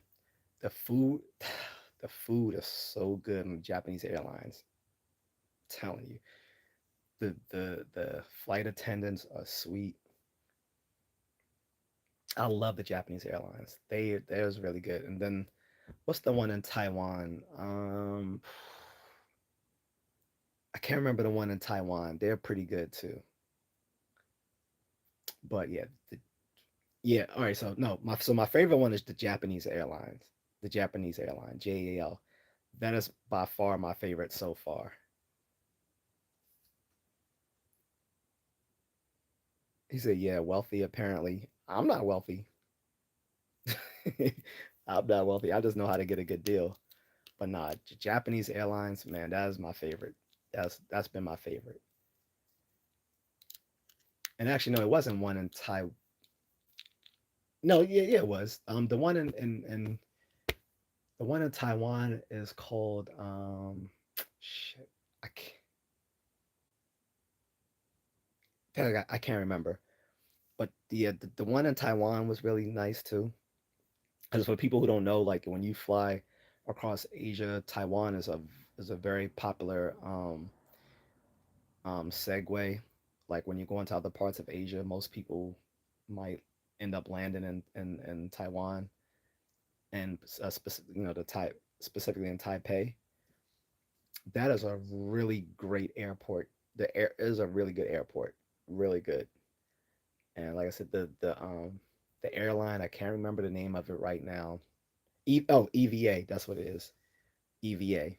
the food, the food is so good in Japanese Airlines. I'm telling you, the flight attendants are sweet. I love the Japanese Airlines. They was really good. And then what's the one in Taiwan? I can't remember the one in Taiwan. They're pretty good too. But yeah, yeah. All right. So no, my favorite one is the Japanese Airlines. The Japanese airline, JAL. That is by far my favorite so far. He said, "Yeah, wealthy. Apparently, I'm not wealthy. I'm not wealthy. I just know how to get a good deal. But nah, Japanese Airlines, man, that is my favorite. That's been my favorite. And actually, no, it wasn't one in Taiwan. No, yeah, it was. The one in Taiwan is called shit. I I can't remember. But the one in Taiwan was really nice too. Because for people who don't know, like when you fly across Asia, Taiwan is a very popular segue. Like when you go into other parts of Asia, most people might end up landing in Taiwan and specifically in Taipei. That is a really great airport. The air is a really good airport, really good. And like I said, the airline, I can't remember the name of it right now. EVA, that's what it is. EVA.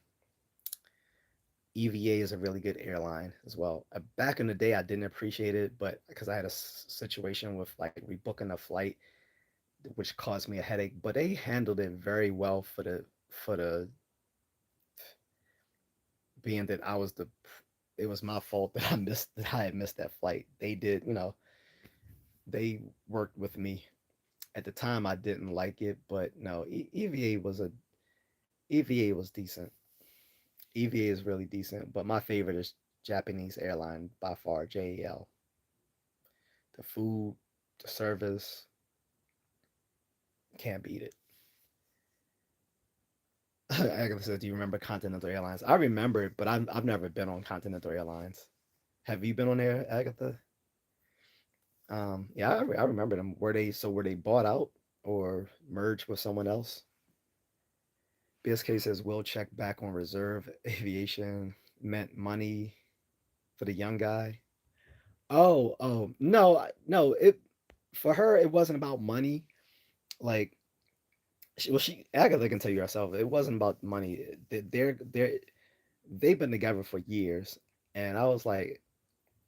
EVA is a really good airline as well. Back in the day, I didn't appreciate it, but because I had a situation with like rebooking a flight, which caused me a headache. But they handled it very well for the being that I was the it was my fault that I had missed that flight. They did, they worked with me. At the time, I didn't like it, but no, EVA was decent. EVA is really decent, but my favorite is Japanese airline by far, JAL. The food, the service, can't beat it. Agatha said, "Do you remember Continental Airlines?" I remember it, but I've never been on Continental Airlines. Have you been on there, Agatha? Yeah, I remember them. Were they bought out or merged with someone else? BSK says, "Will check back on reserve aviation meant money for the young guy." Oh, no, no. It for her, it wasn't about money. Like, she Agatha can tell you herself. It wasn't about money. They've been together for years, and I was like,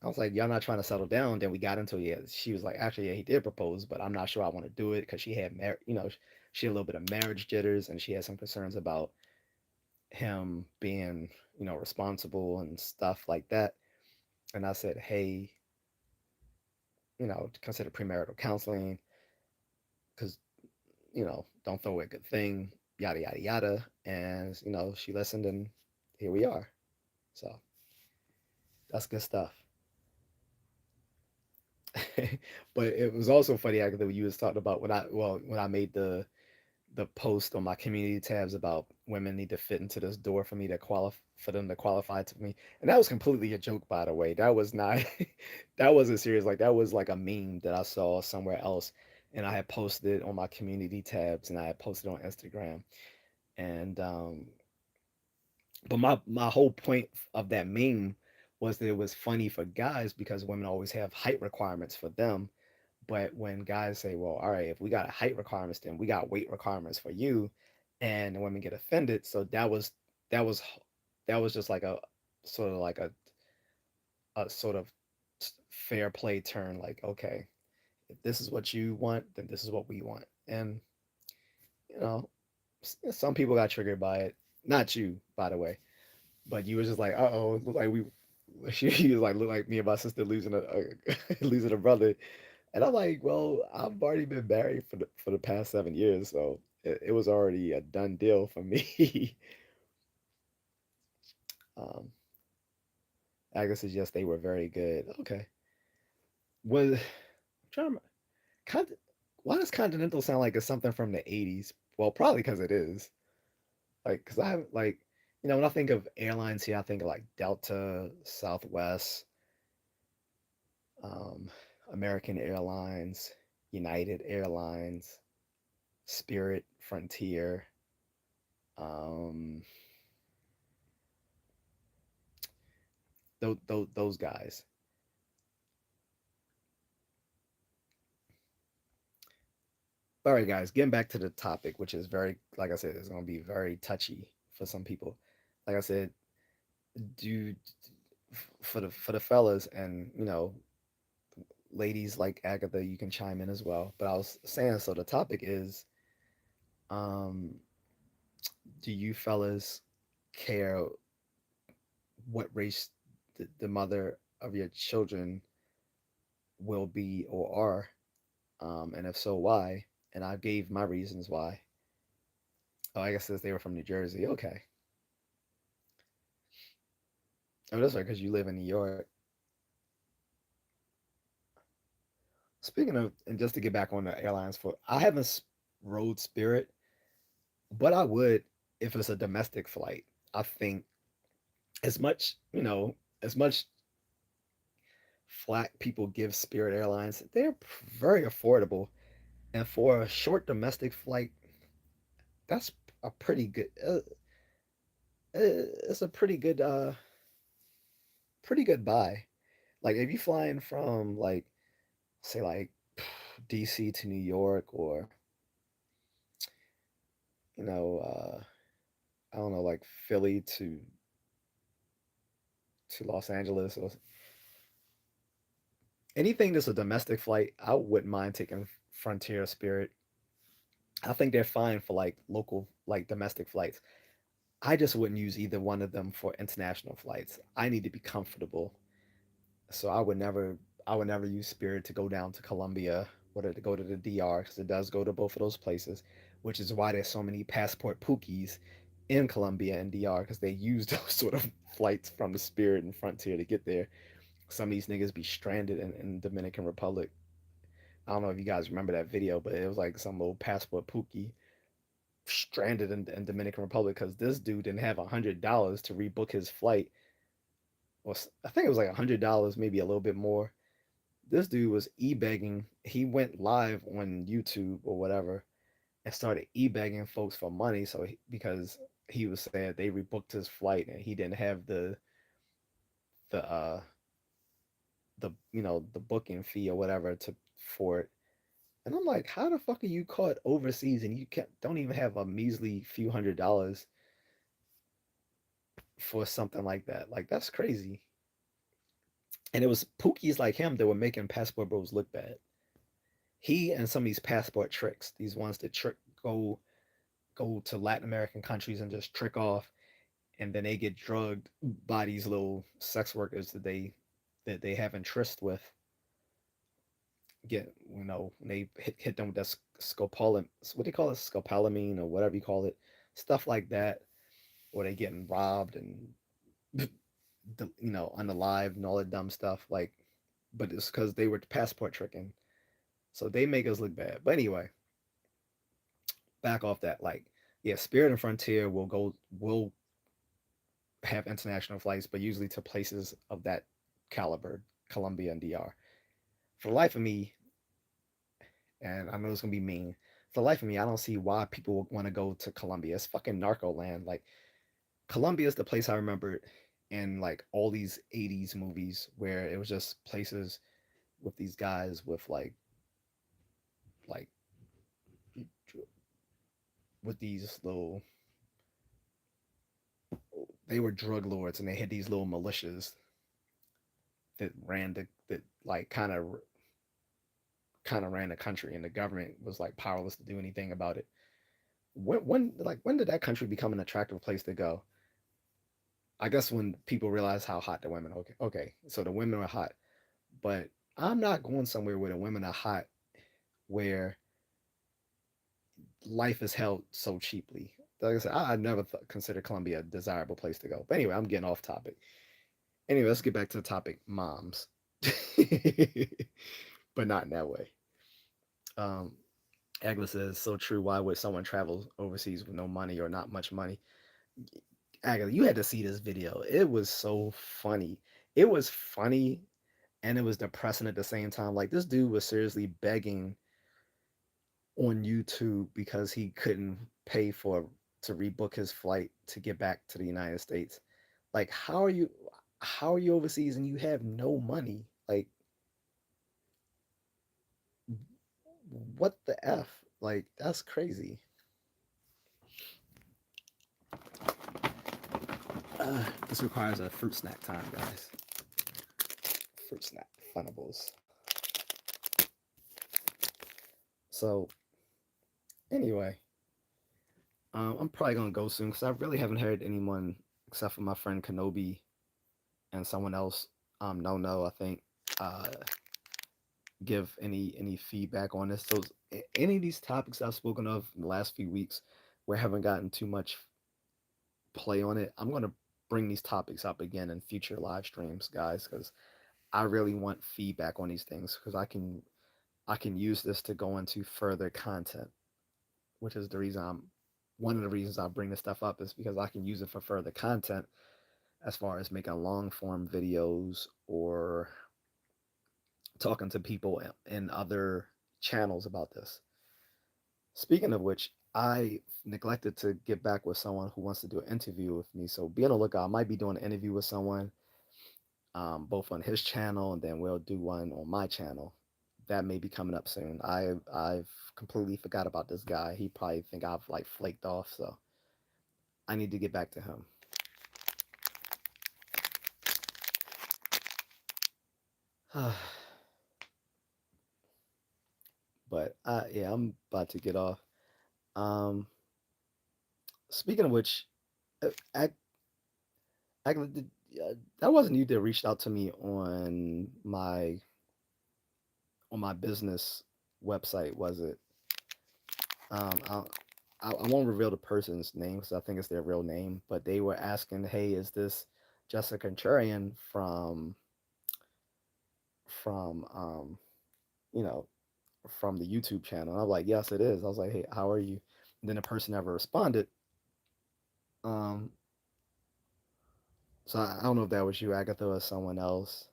I was like, y'all not trying to settle down. Then we got into it. Yeah, she was like, actually, yeah, he did propose, but I'm not sure I want to do it because she had, she had a little bit of marriage jitters and she had some concerns about him being, responsible and stuff like that. And I said, hey, consider premarital counseling because, don't throw away a good thing, yada, yada, yada. And, she listened and here we are. So that's good stuff. But it was also funny actually when you was talking about when I made the post on my community tabs about women need to fit into this door for me to qualify for them to qualify to me. And that was completely a joke, by the way. That was not that wasn't serious. Like that was like a meme that I saw somewhere else. And I had posted it on my community tabs and I had posted on Instagram. And but my whole point of that meme was that it was funny for guys because women always have height requirements for them. But when guys say, well, all right, if we got height requirements, then we got weight requirements for you, and the women get offended. So that was that was just like a sort of like a sort of fair play turn. Like, okay, if this is what you want, then this is what we want. And you know, some people got triggered by it. Not you, by the way, but you was just like, uh oh, look like we. She was like, look like me and my sister losing losing a brother. And I'm like, well, I've already been married for the past 7 years, so it was already a done deal for me. um, Agnes says yes, they were very good. Okay, was I'm trying to, con- why does Continental sound like it's something from the '80s? Well, probably because it is. Like, because I have like, when I think of airlines here, I think of like Delta, Southwest, um, American Airlines, United Airlines, Spirit, Frontier. Um, those guys. All right, guys, getting back to the topic, which is very, like I said, it's going to be very touchy for some people. Like I said, do for the fellas and ladies like Agatha, you can chime in as well. But I was saying, so the topic is, um, do you fellas care what race the mother of your children will be or are, and if so, why? And I gave my reasons why. Oh, I guess they were from New Jersey. Okay. Oh, that's right, because you live in New York. Speaking of, and just to get back on the airlines for, I haven't rode Spirit, but I would if it's a domestic flight. I think as much, as much flack people give Spirit Airlines, they're very affordable. And for a short domestic flight, that's a pretty good, it's a pretty good buy. Like if you're flying from like, say like DC to New York or, you know, I don't know, like Philly to Los Angeles or anything that's a domestic flight, I wouldn't mind taking Frontier Spirit. I think they're fine for like local, like domestic flights. I just wouldn't use either one of them for international flights. I need to be comfortable. So I would never use Spirit to go down to Colombia or to go to the DR because it does go to both of those places, which is why there's so many passport pookies in Colombia and DR because they use those sort of flights from the Spirit and Frontier to get there. Some of these niggas be stranded in Dominican Republic. I don't know if you guys remember that video, but it was like some little passport pookie stranded in Dominican Republic because this dude didn't have $100 to rebook his flight. Well, I think it was like $100, maybe a little bit more. This dude was e-begging. He went live on YouTube or whatever and started e-begging folks for money. So because he was saying they rebooked his flight and he didn't have the the booking fee or whatever to for it. And I'm like, how the fuck are you caught overseas and you can't don't even have a measly few $100s for something like that? Like that's crazy. And it was Pookies like him that were making Passport Bros look bad. He and some of these passport tricks, these ones that trick go to Latin American countries and just trick off, and then they get drugged by these little sex workers that they have interest with. Get they hit them with that scopolamine, what they call it, scopolamine or whatever you call it, stuff like that, or they getting robbed and unalive and all that dumb stuff. Like, but it's because they were passport tricking, so they make us look bad. But anyway, back off that. Like, yeah, Spirit and Frontier will have international flights, but usually to places of that caliber, Colombia and DR. For the life of me, and I know it's gonna be mean. For the life of me, I don't see why people want to go to Colombia. It's fucking narco land. Like, Colombia is the place I remember in like all these '80s movies where it was just places with these guys with like with these little, they were drug lords and they had these little militias that like kind of ran the country, and the government was like powerless to do anything about it. When did that country become an attractive place to go? I guess when people realized how hot the women. Okay, so the women are hot, but I'm not going somewhere where the women are hot, where life is held so cheaply. Like I said, I never considered Colombia a desirable place to go. But anyway, I'm getting off topic. Anyway, let's get back to the topic: moms, but not in that way. Um, Agla says, "So true. Why would someone travel overseas with no money or not much money?" Agla, you had to see this video. It was so funny. It was funny and it was depressing at the same time. Like, this dude was seriously begging on YouTube because he couldn't pay for to rebook his flight to get back to the United States. Like, how are you overseas and you have no money? Like, what the F? Like, that's crazy. This requires a fruit snack time, guys. Fruit snack funables. So anyway, I'm probably gonna go soon because I really haven't heard anyone except for my friend Kenobi and someone else. No, I think uh, give any feedback on this. So any of these topics I've spoken of in the last few weeks, we haven't gotten too much play on it. I'm gonna bring these topics up again in future live streams, guys, because I really want feedback on these things because I can use this to go into further content, which is the reason I'm one of the reasons I bring this stuff up is because I can use it for further content as far as making long form videos or talking to people in other channels about this. Speaking of which, I neglected to get back with someone who wants to do an interview with me. So be on the lookout. I might be doing an interview with someone, both on his channel, and then we'll do one on my channel. That may be coming up soon. I've completely forgot about this guy. He probably think I've like flaked off, so I need to get back to him. But yeah, I'm about to get off. Um, Speaking of which, I, that wasn't you that reached out to me on my business website, was it? Um, I won't reveal the person's name because I think it's their real name, but they were asking, "Hey, is this Just A Contrarian from you know from the YouTube channel?" And I'm like, "Yes, it is." I was like, "Hey, how are you?" And then the person never responded. Um, so I don't know if that was you, Agatha, or someone else.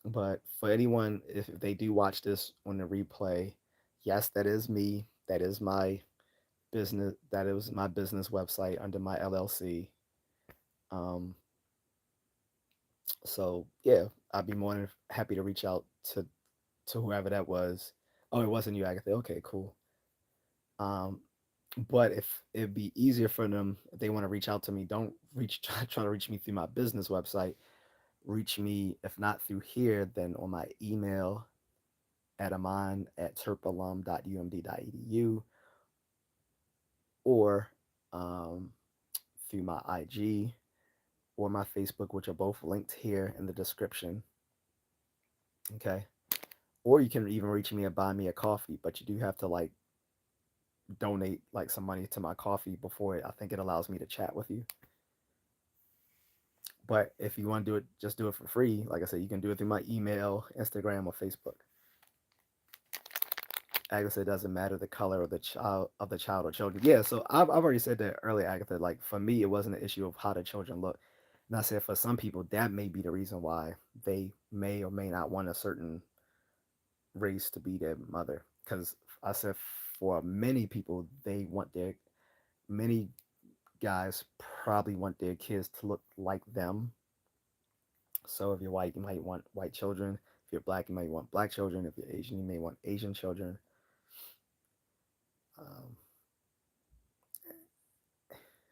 But for anyone, if they do watch this on the replay, yes, that is me. That is my business. That is my business website under my LLC. Um, so yeah, I'd be more than happy to reach out to whoever that was. Oh, it wasn't you, Agatha. Okay, cool. Um, but if it'd be easier for them if they want to reach out to me, don't try to reach me through my business website. reach me, if not through here, then on my email at amon@terpalum.umd.edu, or um, through my IG or my Facebook, which are both linked here in the description. Okay. Or you can even reach me and buy me a coffee, but you do have to like donate like some money to my coffee before it. I think it allows me to chat with you. But if you want to do it, just do it for free. Like I said, you can do it through my email, Instagram, or Facebook. Agatha, it doesn't matter the color of the child or children. Yeah, so I've already said that earlier, Agatha. Like for me, it wasn't an issue of how the children look. And I said for some people, that may be the reason why they may or may not want a certain race to be their mother. Because I said for many people, they want their many guys probably want their kids to look like them. So if you're white, you might want white children. If you're black, you might want black children. If you're Asian, you may want Asian children. Um,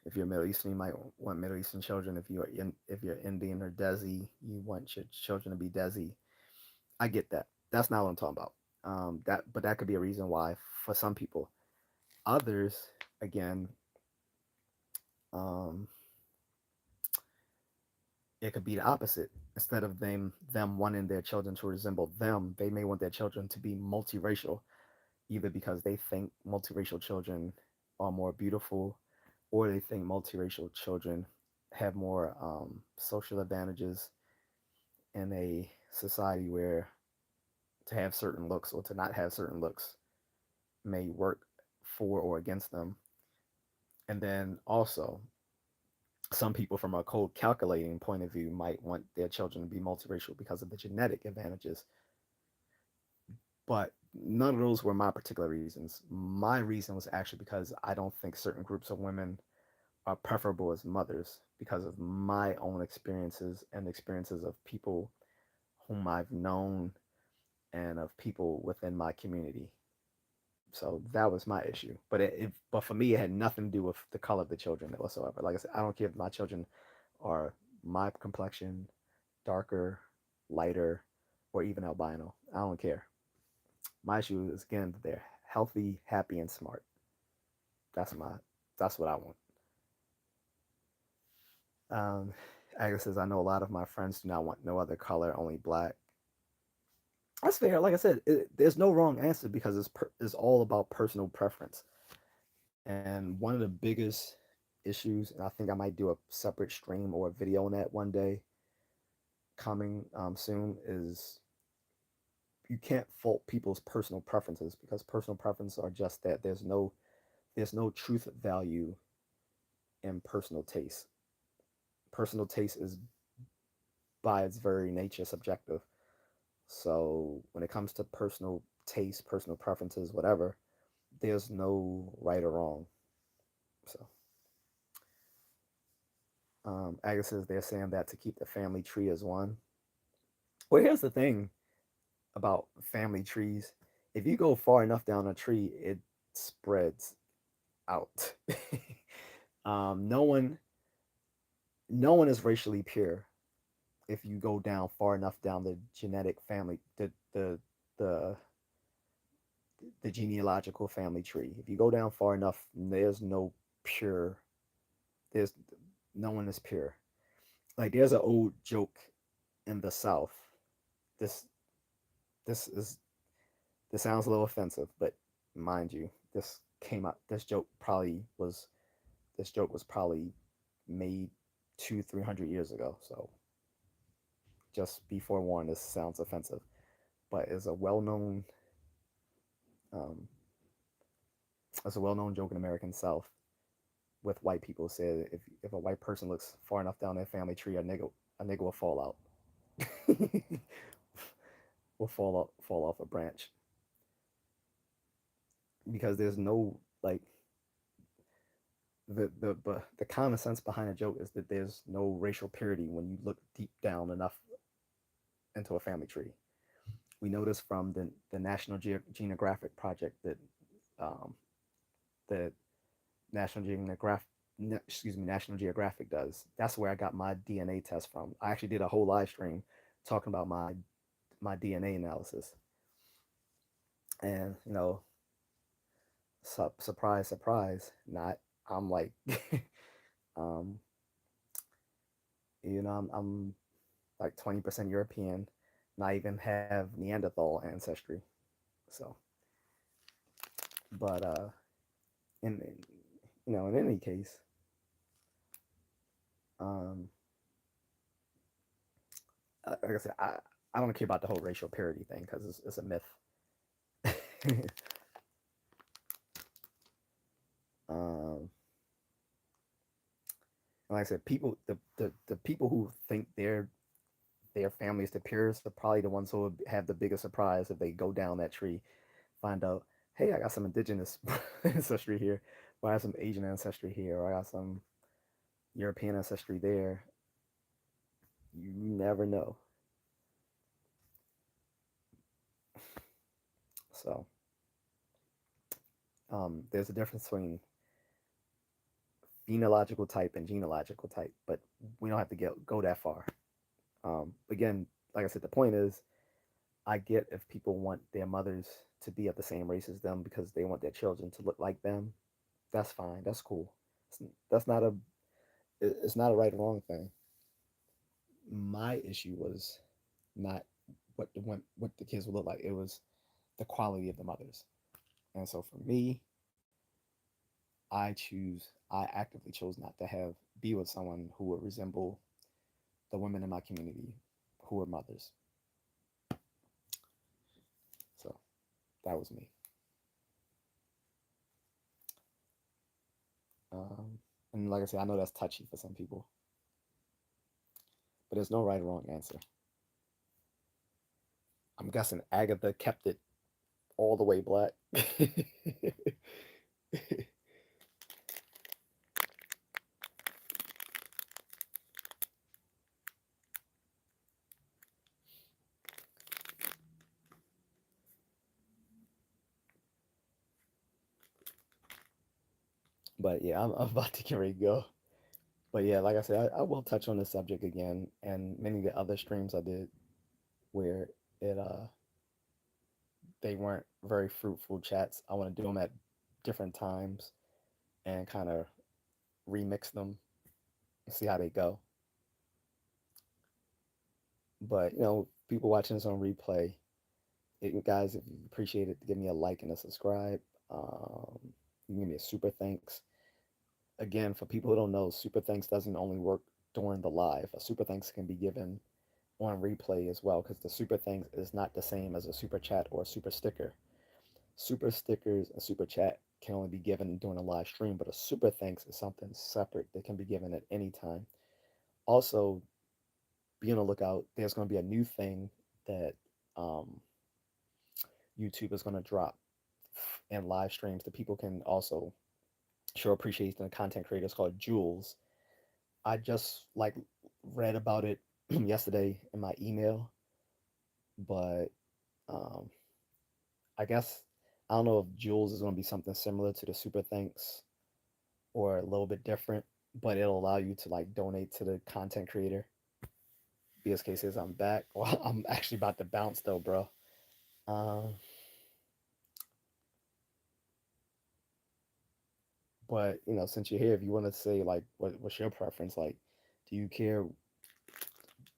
if you're Middle Eastern, you might want Middle Eastern children. If you're Indian or Desi, you want your children to be Desi. I get that. That's not what I'm talking about. But that could be a reason why for some people. Others, again, um, it could be the opposite. Instead of them wanting their children to resemble them, they may want their children to be multiracial, either because they think multiracial children are more beautiful, or they think multiracial children have more social advantages in a society where to have certain looks or to not have certain looks may work for or against them. And then also, some people from a cold calculating point of view might want their children to be multiracial because of the genetic advantages. But none of those were my particular reasons. My reason was actually because I don't think certain groups of women are preferable as mothers because of my own experiences and experiences of people whom I've known and of people within my community. So that was my issue. But for me, it had nothing to do with the color of the children whatsoever. Like I said, I don't care if my children are my complexion, darker, lighter, or even albino. I don't care. My issue is again that they're healthy, happy, and smart. That's my that's what I want. Um, Agnes says, I know a lot of my friends do not want no other color, only black. That's fair. Like I said, there's no wrong answer because it's all about personal preference. And one of the biggest issues, and I think I might do a separate stream or a video on that one day coming soon, is you can't fault people's personal preferences because personal preferences are just that. There's no truth value in personal taste. Personal taste is by its very nature subjective. So when it comes to personal taste, personal preferences, whatever, there's no right or wrong. So Agus says they're saying that to keep the family tree as one. Well, here's the thing about family trees. If you go far enough down a tree, it spreads out. No one, no one is racially pure. If you go down far enough down the genetic family, the the genealogical family tree. If you go down far enough, pure. There's no one is pure. Like there's an old joke in the South. This this is this sounds a little offensive, but mind you, came out. This joke was probably made 200-300 years ago. So just be forewarned, this sounds offensive, but um, it's a well-known joke in American South with white people said if a white person looks far enough down their family tree, a nigga will fall out, will fall off a branch because there's no like the common sense behind a joke is that there's no racial purity when you look deep down enough into a family tree. We know this from the National Geographic project that um, the National Geographic National Geographic does. That's where I got my DNA test from. I actually did a whole live stream talking about my DNA analysis, and surprise, surprise, not. I'm like, um, I'm like 20% European, and I even have Neanderthal ancestry. So, but in any case, um, like I said, I don't care about the whole racial parity thing because it's a myth. um, and like I said, the people who think their family is the purest are probably the ones who would have the biggest surprise if they go down that tree, find out, hey, I got some indigenous ancestry here, or I have some Asian ancestry here, or I got some European ancestry there. You never know. So there's a difference between phenological type and genealogical type, but we don't have to go that far. Again, like I said, the point is, I get if people want their mothers to be of the same race as them because they want their children to look like them. That's fine. That's cool. That's not a. It's not a right or wrong thing. My issue was not what the kids would look like. It was the quality of the mothers. And so for me, I actively chose not to be with someone who would resemble the women in my community who were mothers. So that was me. Um, and like I said, I know that's touchy for some people, but there's no right or wrong answer. I'm guessing Agatha kept it all the way black. But yeah, I'm about to get ready to go. But yeah, like I said, I will touch on this subject again and many of the other streams I did where it they weren't very fruitful chats. I want to do them at different times and kind of remix them and see how they go. But people watching this on replay, guys, if you appreciate it, give me a like and a subscribe. You can give me a super thanks. Again, for people who don't know, super thanks doesn't only work during the live. A super thanks can be given on replay as well because the super thanks is not the same as a super chat or a super sticker. Super stickers and super chat can only be given during a live stream, but a super thanks is something separate that can be given at any time. Also, be on the lookout. There's going to be a new thing that um, YouTube is going to drop in live streams that people can also show appreciation to content creators called Jewels. I just read about it yesterday in my email, but um, I guess I don't know if Jules is going to be something similar to the Super Thanks or a little bit different, but it'll allow you to donate to the content creator. BSK says I'm back. Well, I'm actually about to bounce though, bro. Um, but since you're here, if you want to say what's your preference? Like, do you care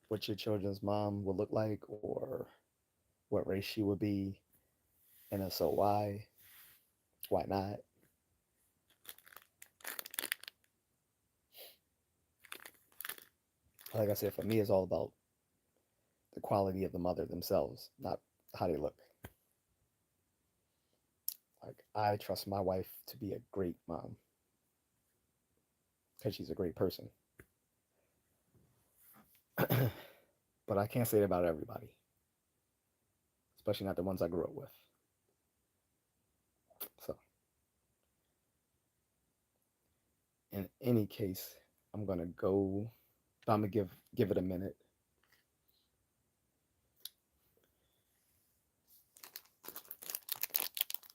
what your children's mom would look like or what race she would be? And if so, why? Why not? Like I said, for me, it's all about the quality of the mother themselves, not how they look. Like I trust my wife to be a great mom because she's a great person. But I can't say it about everybody, especially not the ones I grew up with. So, in any case, I'm gonna go. I'm gonna give it a minute.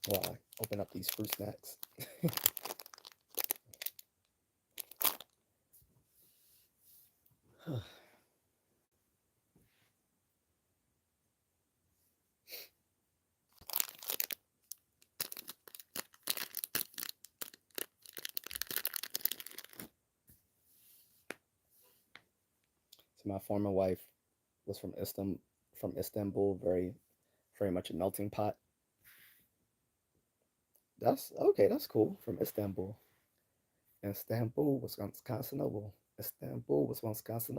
While I open up these fruit snacks. my former wife was from Istanbul, very much a melting pot. That's okay. That's cool. From Istanbul, Istanbul, Wisconsin. Istanbul, Wisconsin.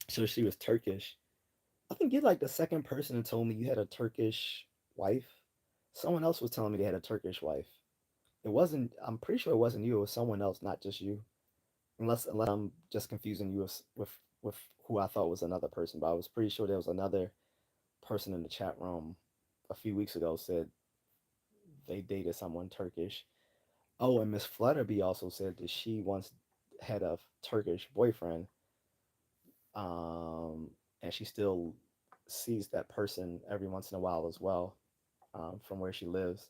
So she was Turkish. I think you're like the second person who told me you had a Turkish wife. Someone else was telling me they had a Turkish wife. It wasn't. I'm pretty sure it wasn't you. It was someone else, not just you. Unless I'm just confusing you with who I thought was another person. But I was pretty sure there was another person in the chat room a few weeks ago said they dated someone Turkish. Oh, and Miss Flutterby also said that she once had a Turkish boyfriend, and she still sees that person every once in a while as well, from where she lives.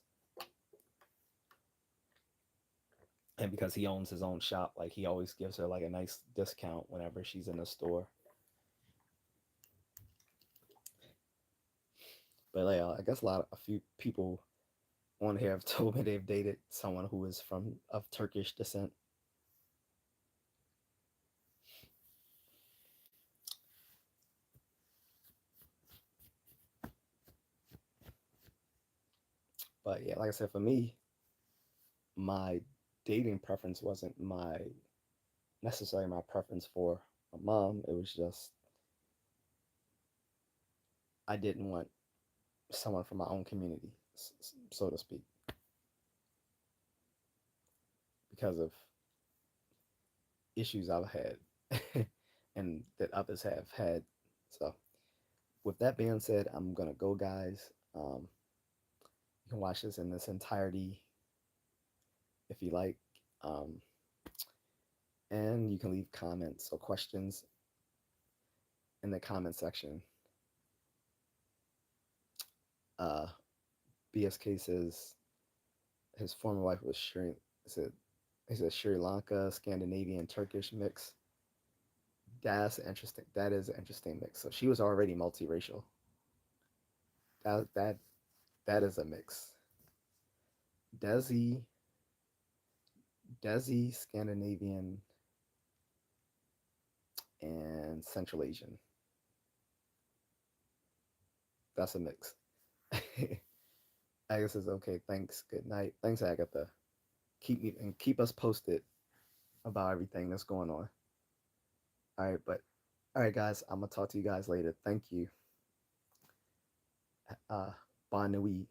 And because he owns his own shop, like he always gives her like a nice discount whenever she's in the store. But like, I guess a few people on here have told me they've dated someone who is from of Turkish descent. But yeah, like I said, for me, my dating preference wasn't my necessarily my preference for a mom. It was just I didn't want someone from my own community, so to speak, because of issues I've had and that others have had. So, with that being said, I'm gonna go, guys. You can watch this in its entirety if you like, um, and you can leave comments or questions in the comment section. Uh, BSK says his former wife was said he said Sri Lanka, Scandinavian, Turkish mix. That's interesting. That is an interesting mix. So she was already multiracial. That that that is a mix. Desi, Desi, Scandinavian, and Central Asian. That's a mix. Agatha says, "Okay, thanks. Good night. Thanks, Agatha. Keep us posted about everything that's going on. All right, but all right, guys. I'm gonna talk to you guys later. Thank you. Bonne nuit."